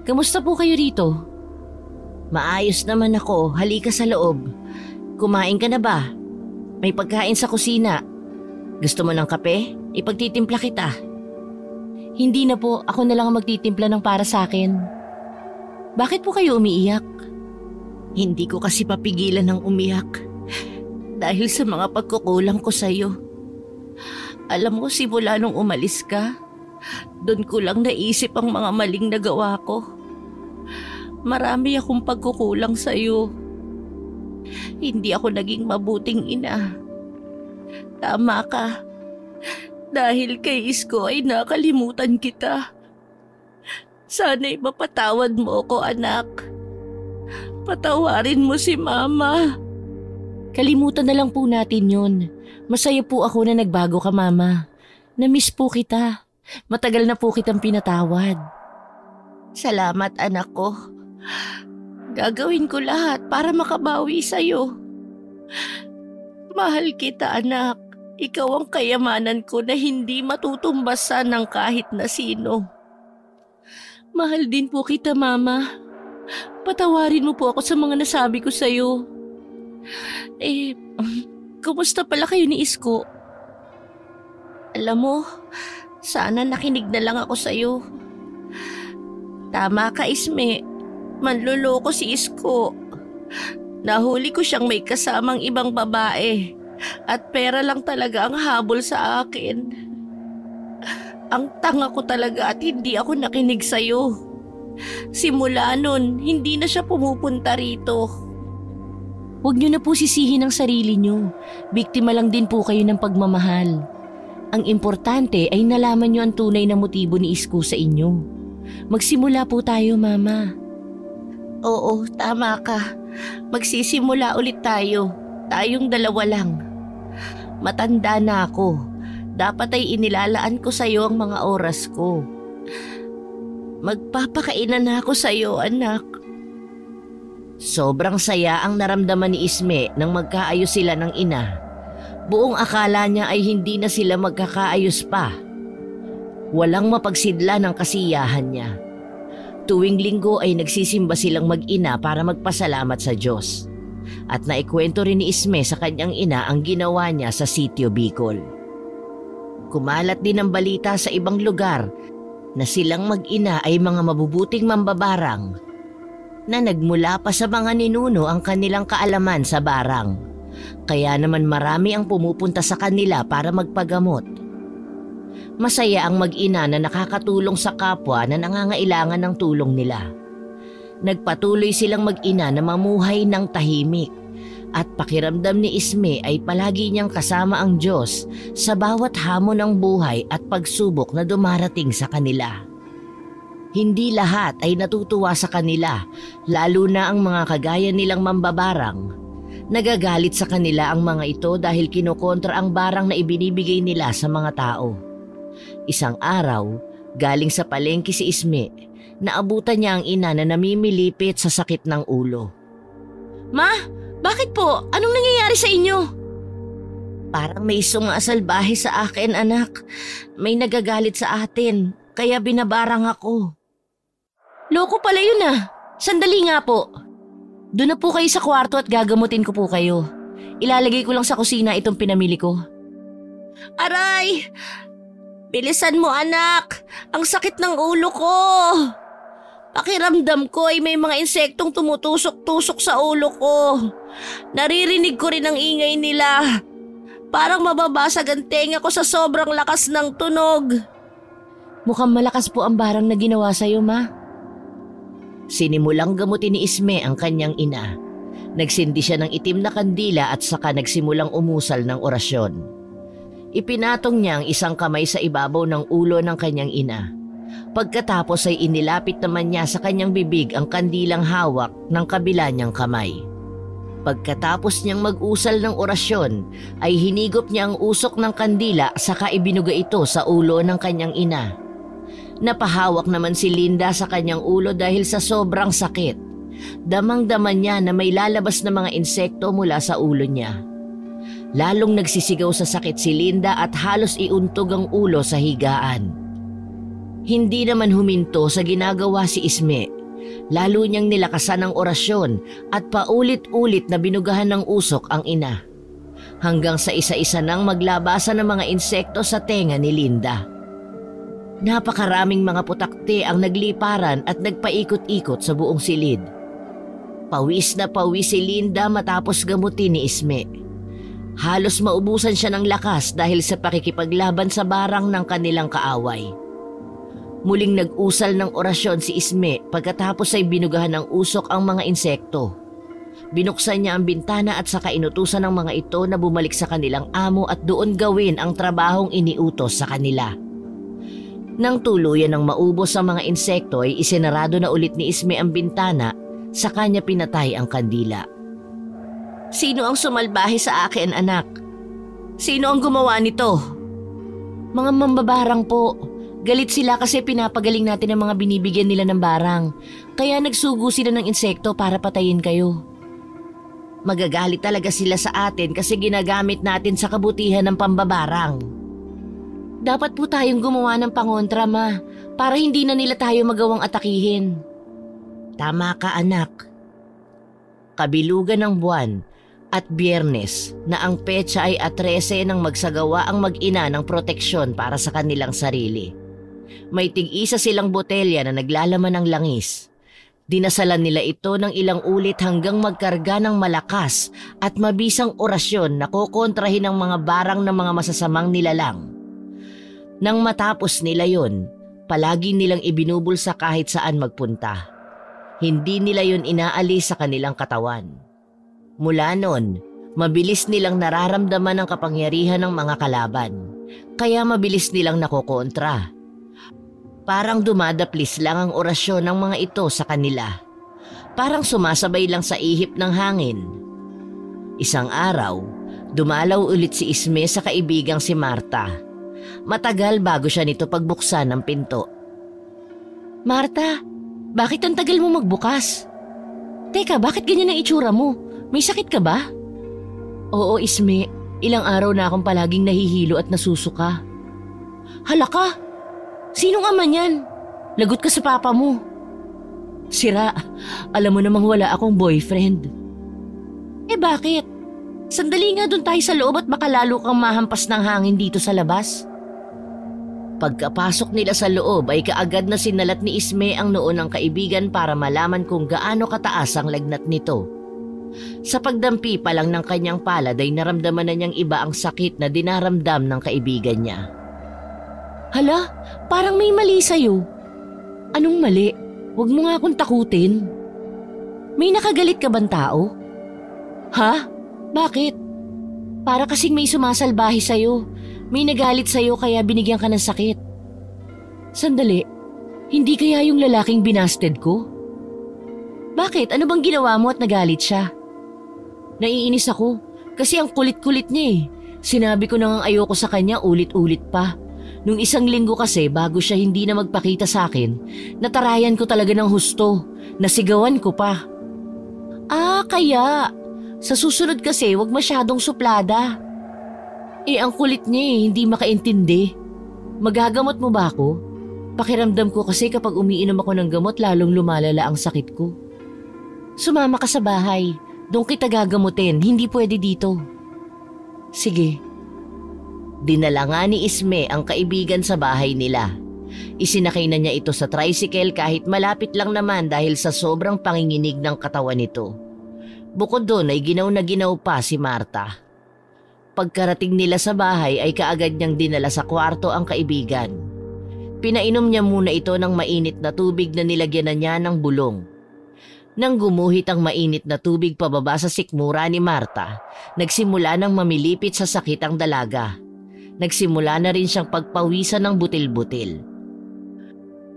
Kamusta po kayo rito? Maayos naman ako, halika sa loob. Kumain ka na ba? May pagkain sa kusina. Gusto mo ng kape? Ipagtitimpla kita. Hindi na po, ako na lang ang magtitimpla ng para sa akin. Bakit po kayo umiiyak? Hindi ko kasi papigilan ng umiyak. Dahil sa mga pagkukulang ko sa'yo. Alam mo, simula nung umalis ka, doon ko lang naisip ang mga maling nagawa ko. Marami akong pagkukulang sa'yo. Hindi ako naging mabuting ina. Tama ka. Dahil kay Isko ay nakalimutan kita. Sana'y mapatawad mo ko, anak. Patawarin mo si Mama. Kalimutan na lang po natin yun. Masaya po ako na nagbago ka, Mama. Na-miss po kita. Matagal na po kitang pinatawad. Salamat, anak ko. Gagawin ko lahat para makabawi sa'yo. Mahal kita, anak. Ikaw ang kayamanan ko na hindi matutumbasan ng kahit na sino. Mahal din po kita, Mama. Patawarin mo po ako sa mga nasabi ko sa'yo. Kumusta pala kayo ni Isko? Alam mo, sana nakinig na lang ako sa'yo. Tama ka, Isme. Manloloko si Isko. Nahuli ko siyang may kasamang ibang babae at pera lang talaga ang habol sa akin. Ang tanga ko talaga at hindi ako nakinig sa'yo. Simula nun, hindi na siya pumupunta rito. Huwag niyo na po sisihin ang sarili niyo. Biktima lang din po kayo ng pagmamahal. Ang importante ay nalaman niyo ang tunay na motibo ni Isko sa inyo. Magsimula po tayo, Mama. Oo, tama ka. Magsisimula ulit tayo. Tayong dalawa lang. Matanda na ako. Dapat ay inilalaan ko sa'yo ang mga oras ko. Magpapakainan na ako sa'yo, anak. Sobrang saya ang naramdaman ni Isme nang magkaayos sila ng ina. Buong akala niya ay hindi na sila magkakaayos pa. Walang mapagsidla ng kasiyahan niya. Tuwing linggo ay nagsisimba silang mag-ina para magpasalamat sa Diyos. At naikwento rin ni Isme sa kanyang ina ang ginawa niya sa Sitio Bicol. Kumalat din ang balita sa ibang lugar na silang mag-ina ay mga mabubuting mambabarang na nagmula pa sa mga ninuno ang kanilang kaalaman sa barang. Kaya naman marami ang pumupunta sa kanila para magpagamot. Masaya ang mag-ina na nakakatulong sa kapwa na nangangailangan ng tulong nila. Nagpatuloy silang mag-ina na mamuhay ng tahimik at pakiramdam ni Isme ay palagi niyang kasama ang Diyos sa bawat hamon ng buhay at pagsubok na dumarating sa kanila. Hindi lahat ay natutuwa sa kanila, lalo na ang mga kagaya nilang mambabarang. Nagagalit sa kanila ang mga ito dahil kinokontra ang barang na ibinibigay nila sa mga tao. Isang araw, galing sa palengke si Isme, naabutan niya ang ina na namimilipit sa sakit ng ulo. Ma, bakit po? Anong nangyayari sa inyo? Parang may sumasalbahe sa akin, anak. May nagagalit sa atin, kaya binabarang ako. Loko pala yun ah. Sandali nga po. Doon na po kayo sa kwarto at gagamutin ko po kayo. Ilalagay ko lang sa kusina itong pinamili ko. Aray! Bilisan mo anak! Ang sakit ng ulo ko! Pakiramdam ko ay may mga insektong tumutusok-tusok sa ulo ko. Naririnig ko rin ang ingay nila. Parang mababasag ang tenga ko sa sobrang lakas ng tunog. Mukhang malakas po ang barang na ginawa sa'yo, ma. Sinimulang gamutin ni Isme ang kanyang ina. Nagsindi siya ng itim na kandila at saka nagsimulang umusal ng orasyon. Ipinatong niya ang isang kamay sa ibabaw ng ulo ng kanyang ina. Pagkatapos ay inilapit naman niya sa kanyang bibig ang kandilang hawak ng kabila niyang kamay. Pagkatapos niyang mag-usal ng orasyon, ay hinigop niya ang usok ng kandila saka ibinuga ito sa ulo ng kanyang ina. Napahawak naman si Linda sa kanyang ulo dahil sa sobrang sakit. Damang-dama niya na may lalabas na mga insekto mula sa ulo niya. Lalong nagsisigaw sa sakit si Linda at halos iuntog ang ulo sa higaan. Hindi naman huminto sa ginagawa si Isme. Lalo niyang nilakasan ang orasyon at paulit-ulit na binugahan ng usok ang ina. Hanggang sa isa-isa nang maglabasan ng mga insekto sa tenga ni Linda. Napakaraming mga putakte ang nagliparan at nagpaikot-ikot sa buong silid. Pawis na pawis si Linda matapos gamutin ni Isme. Halos maubusan siya ng lakas dahil sa pakikipaglaban sa barang ng kanilang kaaway. Muling nag-usal ng orasyon si Isme pagkatapos ay binugahan ng usok ang mga insekto. Binuksan niya ang bintana at saka inutusan ng mga ito na bumalik sa kanilang amo at doon gawin ang trabahong iniutos sa kanila. Nang tuluyan ng maubos ang mga insekto ay isinarado na ulit ni Isme ang bintana, saka niya pinatay ang kandila. Sino ang sumalbahe sa akin, anak? Sino ang gumawa nito? Mga mambabarang po. Galit sila kasi pinapagaling natin ang mga binibigyan nila ng barang. Kaya nagsugo sila ng insekto para patayin kayo. Magagalit talaga sila sa atin kasi ginagamit natin sa kabutihan ng pambabarang. Dapat po tayong gumawa ng pangontra, ma, para hindi na nila tayo magawang atakihin. Tama ka, anak. Kabilugan ng buwan at Biyernes na ang petsa ay 13 nang magsagawa ang mag-ina ng proteksyon para sa kanilang sarili. May tig-isa silang botelya na naglalaman ng langis. Dinasalan nila ito ng ilang ulit hanggang magkarga ng malakas at mabisang orasyon na kokontrahin ang mga barang ng mga masasamang nilalang. Nang matapos nila yon, palagi nilang ibinubulsa kahit saan magpunta. Hindi nila yon inaalis sa kanilang katawan. Mula noon, mabilis nilang nararamdaman ang kapangyarihan ng mga kalaban, kaya mabilis nilang nakokontra. Parang dumadaplis lang ang orasyon ng mga ito sa kanila. parang sumasabay lang sa ihip ng hangin. Isang araw, dumalaw ulit si Isme sa kaibigang si Marta. Matagal bago siya nito pagbuksan ng pinto. "Marta, bakit ang tagal mo magbukas? Teka, bakit ganyan ang itsura mo? May sakit ka ba?" "Oo, Isme. Ilang araw na akong palaging nahihilo at nasusuka." "Hala ka! Sinong ama niyan? Lagot ka sa papa mo." "Sira, alam mo namang wala akong boyfriend." "Eh bakit? Sandali nga doon tayo sa loob at baka lalo kang mahampas ng hangin dito sa labas." Pagkapasok nila sa loob ay kaagad na sinalat ni Isme ang noo ng kaibigan para malaman kung gaano kataas ang lagnat nito. Sa pagdampi pa lang ng kanyang palad ay naramdaman na niyang iba ang sakit na dinaramdam ng kaibigan niya. "Hala, parang may mali sa'yo." "Anong mali? Huwag mo nga akong takutin." "May nakagalit ka bang tao?" "Ha? Bakit?" "Para kasing may sumasalbahe sa'yo. May nagalit sa'yo kaya binigyan ka ng sakit." "Sandali, hindi kaya yung lalaking binasted ko?" "Bakit? Ano bang ginawa mo at nagalit siya?" "Naiinis ako kasi ang kulit-kulit niya eh. Sinabi ko na nga ayoko sa kanya ulit-ulit pa. Nung isang linggo kasi bago siya hindi na magpakita sa akin, natarayan ko talaga ng husto. Nasigawan ko pa." "Ah, kaya. Sa susunod kasi wag masyadong suplada." "Eh ang kulit niya eh, hindi makaintindi. Magagamot mo ba ako? Pakiramdam ko kasi kapag umiinom ako ng gamot lalong lumalala ang sakit ko." "Sumama ka sa bahay. Doon kita gagamutin, hindi pwede dito." "Sige." Dinala nga ni Isme ang kaibigan sa bahay nila. Isinakay na niya ito sa tricycle kahit malapit lang naman dahil sa sobrang panginginig ng katawan nito. Bukod doon ay ginaw na ginaw pa si Marta. Pagkarating nila sa bahay ay kaagad niyang dinala sa kwarto ang kaibigan. Pinainom niya muna ito ng mainit na tubig na nilagyan na niya ng bulong. Nang gumuhit ang mainit na tubig pababa sa sikmura ni Marta, nagsimula nang mamilipit sa sakit ang dalaga. Nagsimula na rin siyang pagpawisan ng butil-butil.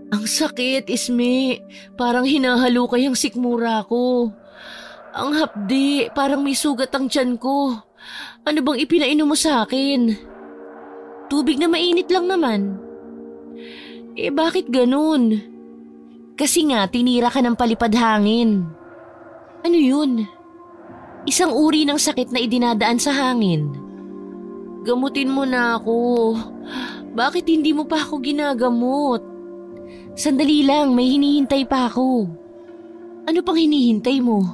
"Ang sakit, Isme. Parang hinahalukay ang sikmura ko. Ang hapdi, parang may sugat ang tiyan ko. Ano bang ipinainom mo sa akin?" "Tubig na mainit lang naman." "Eh bakit ganun?" "Kasi nga tinira ka ng palipad hangin." "Ano yun?" "Isang uri ng sakit na idinadaan sa hangin." "Gamutin mo na ako. Bakit hindi mo pa ako ginagamot?" "Sandali lang, may hinihintay pa ako." "Ano pang hinihintay mo?"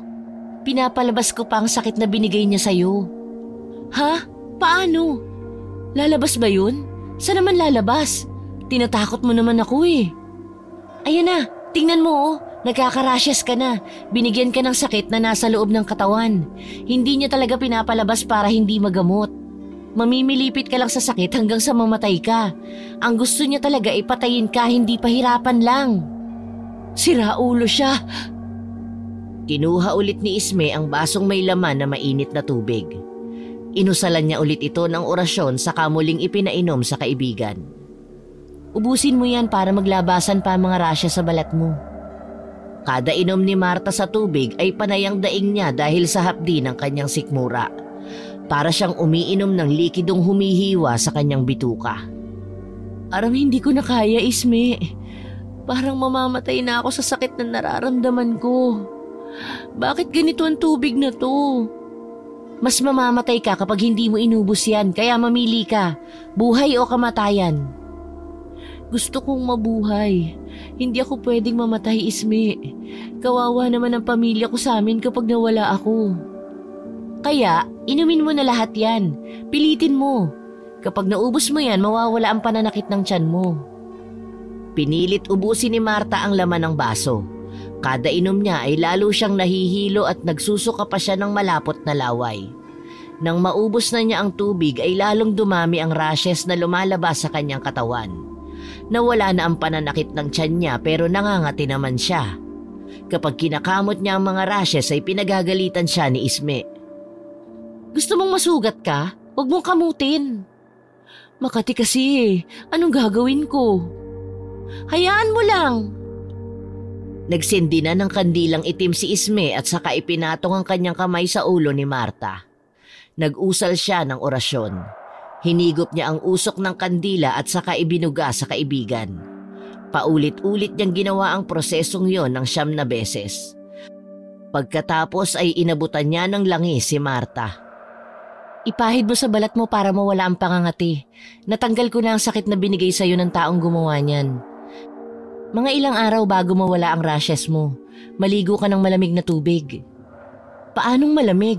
"Pinapalabas ko pa ang sakit na binigay niya sa'yo." "Ha? Paano? Lalabas ba yun? Saan naman lalabas? Tinatakot mo naman ako eh." "Ayan na, tingnan mo oh. Nagkaka-rashes ka na. Binigyan ka ng sakit na nasa loob ng katawan. Hindi niya talaga pinapalabas para hindi magamot. Mamimilipit ka lang sa sakit hanggang sa mamatay ka. Ang gusto niya talaga ay patayin ka, hindi pahirapan lang." Sira ulo siya. Kinuha ulit ni Isme ang basong may laman na mainit na tubig. Inusalan niya ulit ito ng orasyon saka muling ipinainom sa kaibigan. "Ubusin mo yan para maglabasan pa ang mga rasya sa balat mo." Kada inom ni Marta sa tubig ay panayang daing niya dahil sa hapdi ng kanyang sikmura. Para siyang umiinom ng likidong humihiwa sa kanyang bituka. "Parang hindi ko na kaya, Isme. Parang mamamatay na ako sa sakit na nararamdaman ko. Bakit ganito ang tubig na to?" "Mas mamamatay ka kapag hindi mo inubos yan, kaya mamili ka. Buhay o kamatayan." "Gusto kong mabuhay. Hindi ako pwedeng mamatay, Isme. Kawawa naman ang pamilya ko sa amin kapag nawala ako." "Kaya, inumin mo na lahat yan. Pilitin mo. Kapag naubos mo yan, mawawala ang pananakit ng tiyan mo." Pinilit ubusin ni Marta ang laman ng baso. Kada inom niya ay lalo siyang nahihilo at nagsusuka pa siya ng malapot na laway. Nang maubos na niya ang tubig ay lalong dumami ang rashes na lumalabas sa kanyang katawan. Nawala na ang pananakit ng tiyan niya pero nangangati naman siya. Kapag kinakamot niya ang mga rashes ay pinagagalitan siya ni Isme. "Gusto mong masugat ka? Huwag mong kamutin." "Makati kasi eh. Anong gagawin ko?" "Hayaan mo lang." Nagsindi na ng kandilang itim si Isme at saka ipinatong ang kanyang kamay sa ulo ni Marta. Nag-usal siya ng orasyon. Hinigop niya ang usok ng kandila at saka ibinuga sa kaibigan. Paulit-ulit niyang ginawa ang prosesong yon ng 9 na beses. Pagkatapos ay inabutan niya ng langis si Marta. Ipahid mo sa balat mo para mawala ang pangangati. Natanggal ko na ang sakit na binigay sa'yo ng taong gumawa niyan. Mga ilang araw bago mawala ang rashes mo, maligo ka ng malamig na tubig. Paanong malamig?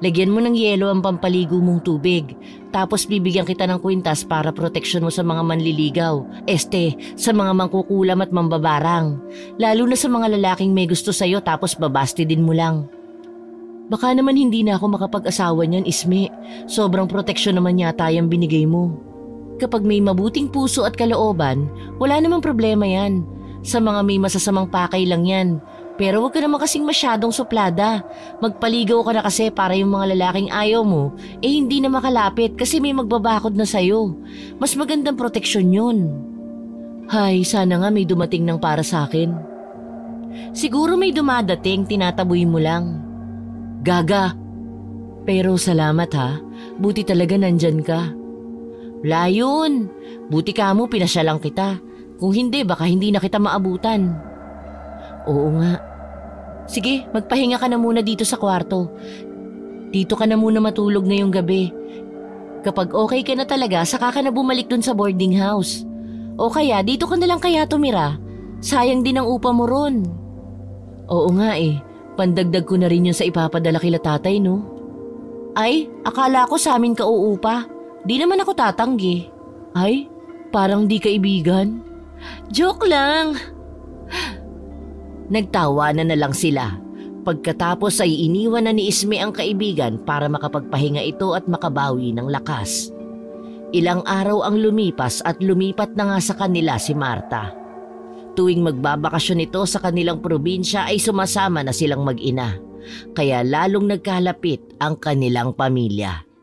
Lagyan mo ng yelo ang pampaligo mong tubig, tapos bibigyan kita ng kwintas para proteksyon mo sa mga manliligaw, sa mga mangkukulam at mambabarang, lalo na sa mga lalaking may gusto sa'yo tapos babasti din mo lang. Baka naman hindi na ako makapag-asawa niyan, Isme. Sobrang proteksyon naman yata yung binigay mo. Kapag may mabuting puso at kalooban, wala namang problema yan. Sa mga may masasamang pakay lang yan. Pero huwag ka naman kasing masyadong suplada. Magpaligaw ka na kasi para yung mga lalaking ayaw mo, hindi na makalapit kasi may magbabakod na sa'yo. Mas magandang proteksyon yun. Hay, sana nga may dumating ng para sa akin. Siguro may dumadating, tinataboy mo lang. Gaga. Pero salamat ha, buti talaga nandyan ka. Wala yun. Buti ka mo, pinasya lang kita. Kung hindi, baka hindi na kita maabutan. Oo nga. Sige, magpahinga ka na muna dito sa kwarto. Dito ka na muna matulog ngayong gabi. Kapag okay ka na talaga, saka ka na bumalik dun sa boarding house. O kaya, dito ka na lang kaya tumira. Sayang din ang upa mo ron. Oo nga pandagdag ko na rin yun sa ipapadala kila tatay, no? Ay, akala ko sa amin ka uupa. Di naman ako tatanggi. Ay, parang di kaibigan. Joke lang. Nagtawanan na lang sila. Pagkatapos ay iniwan na ni Isme ang kaibigan para makapagpahinga ito at makabawi ng lakas. Ilang araw ang lumipas at lumipat na nga sa kanila si Marta. Tuwing magbabakasyon ito sa kanilang probinsya ay sumasama na silang mag-ina. Kaya lalong nagkalapit ang kanilang pamilya.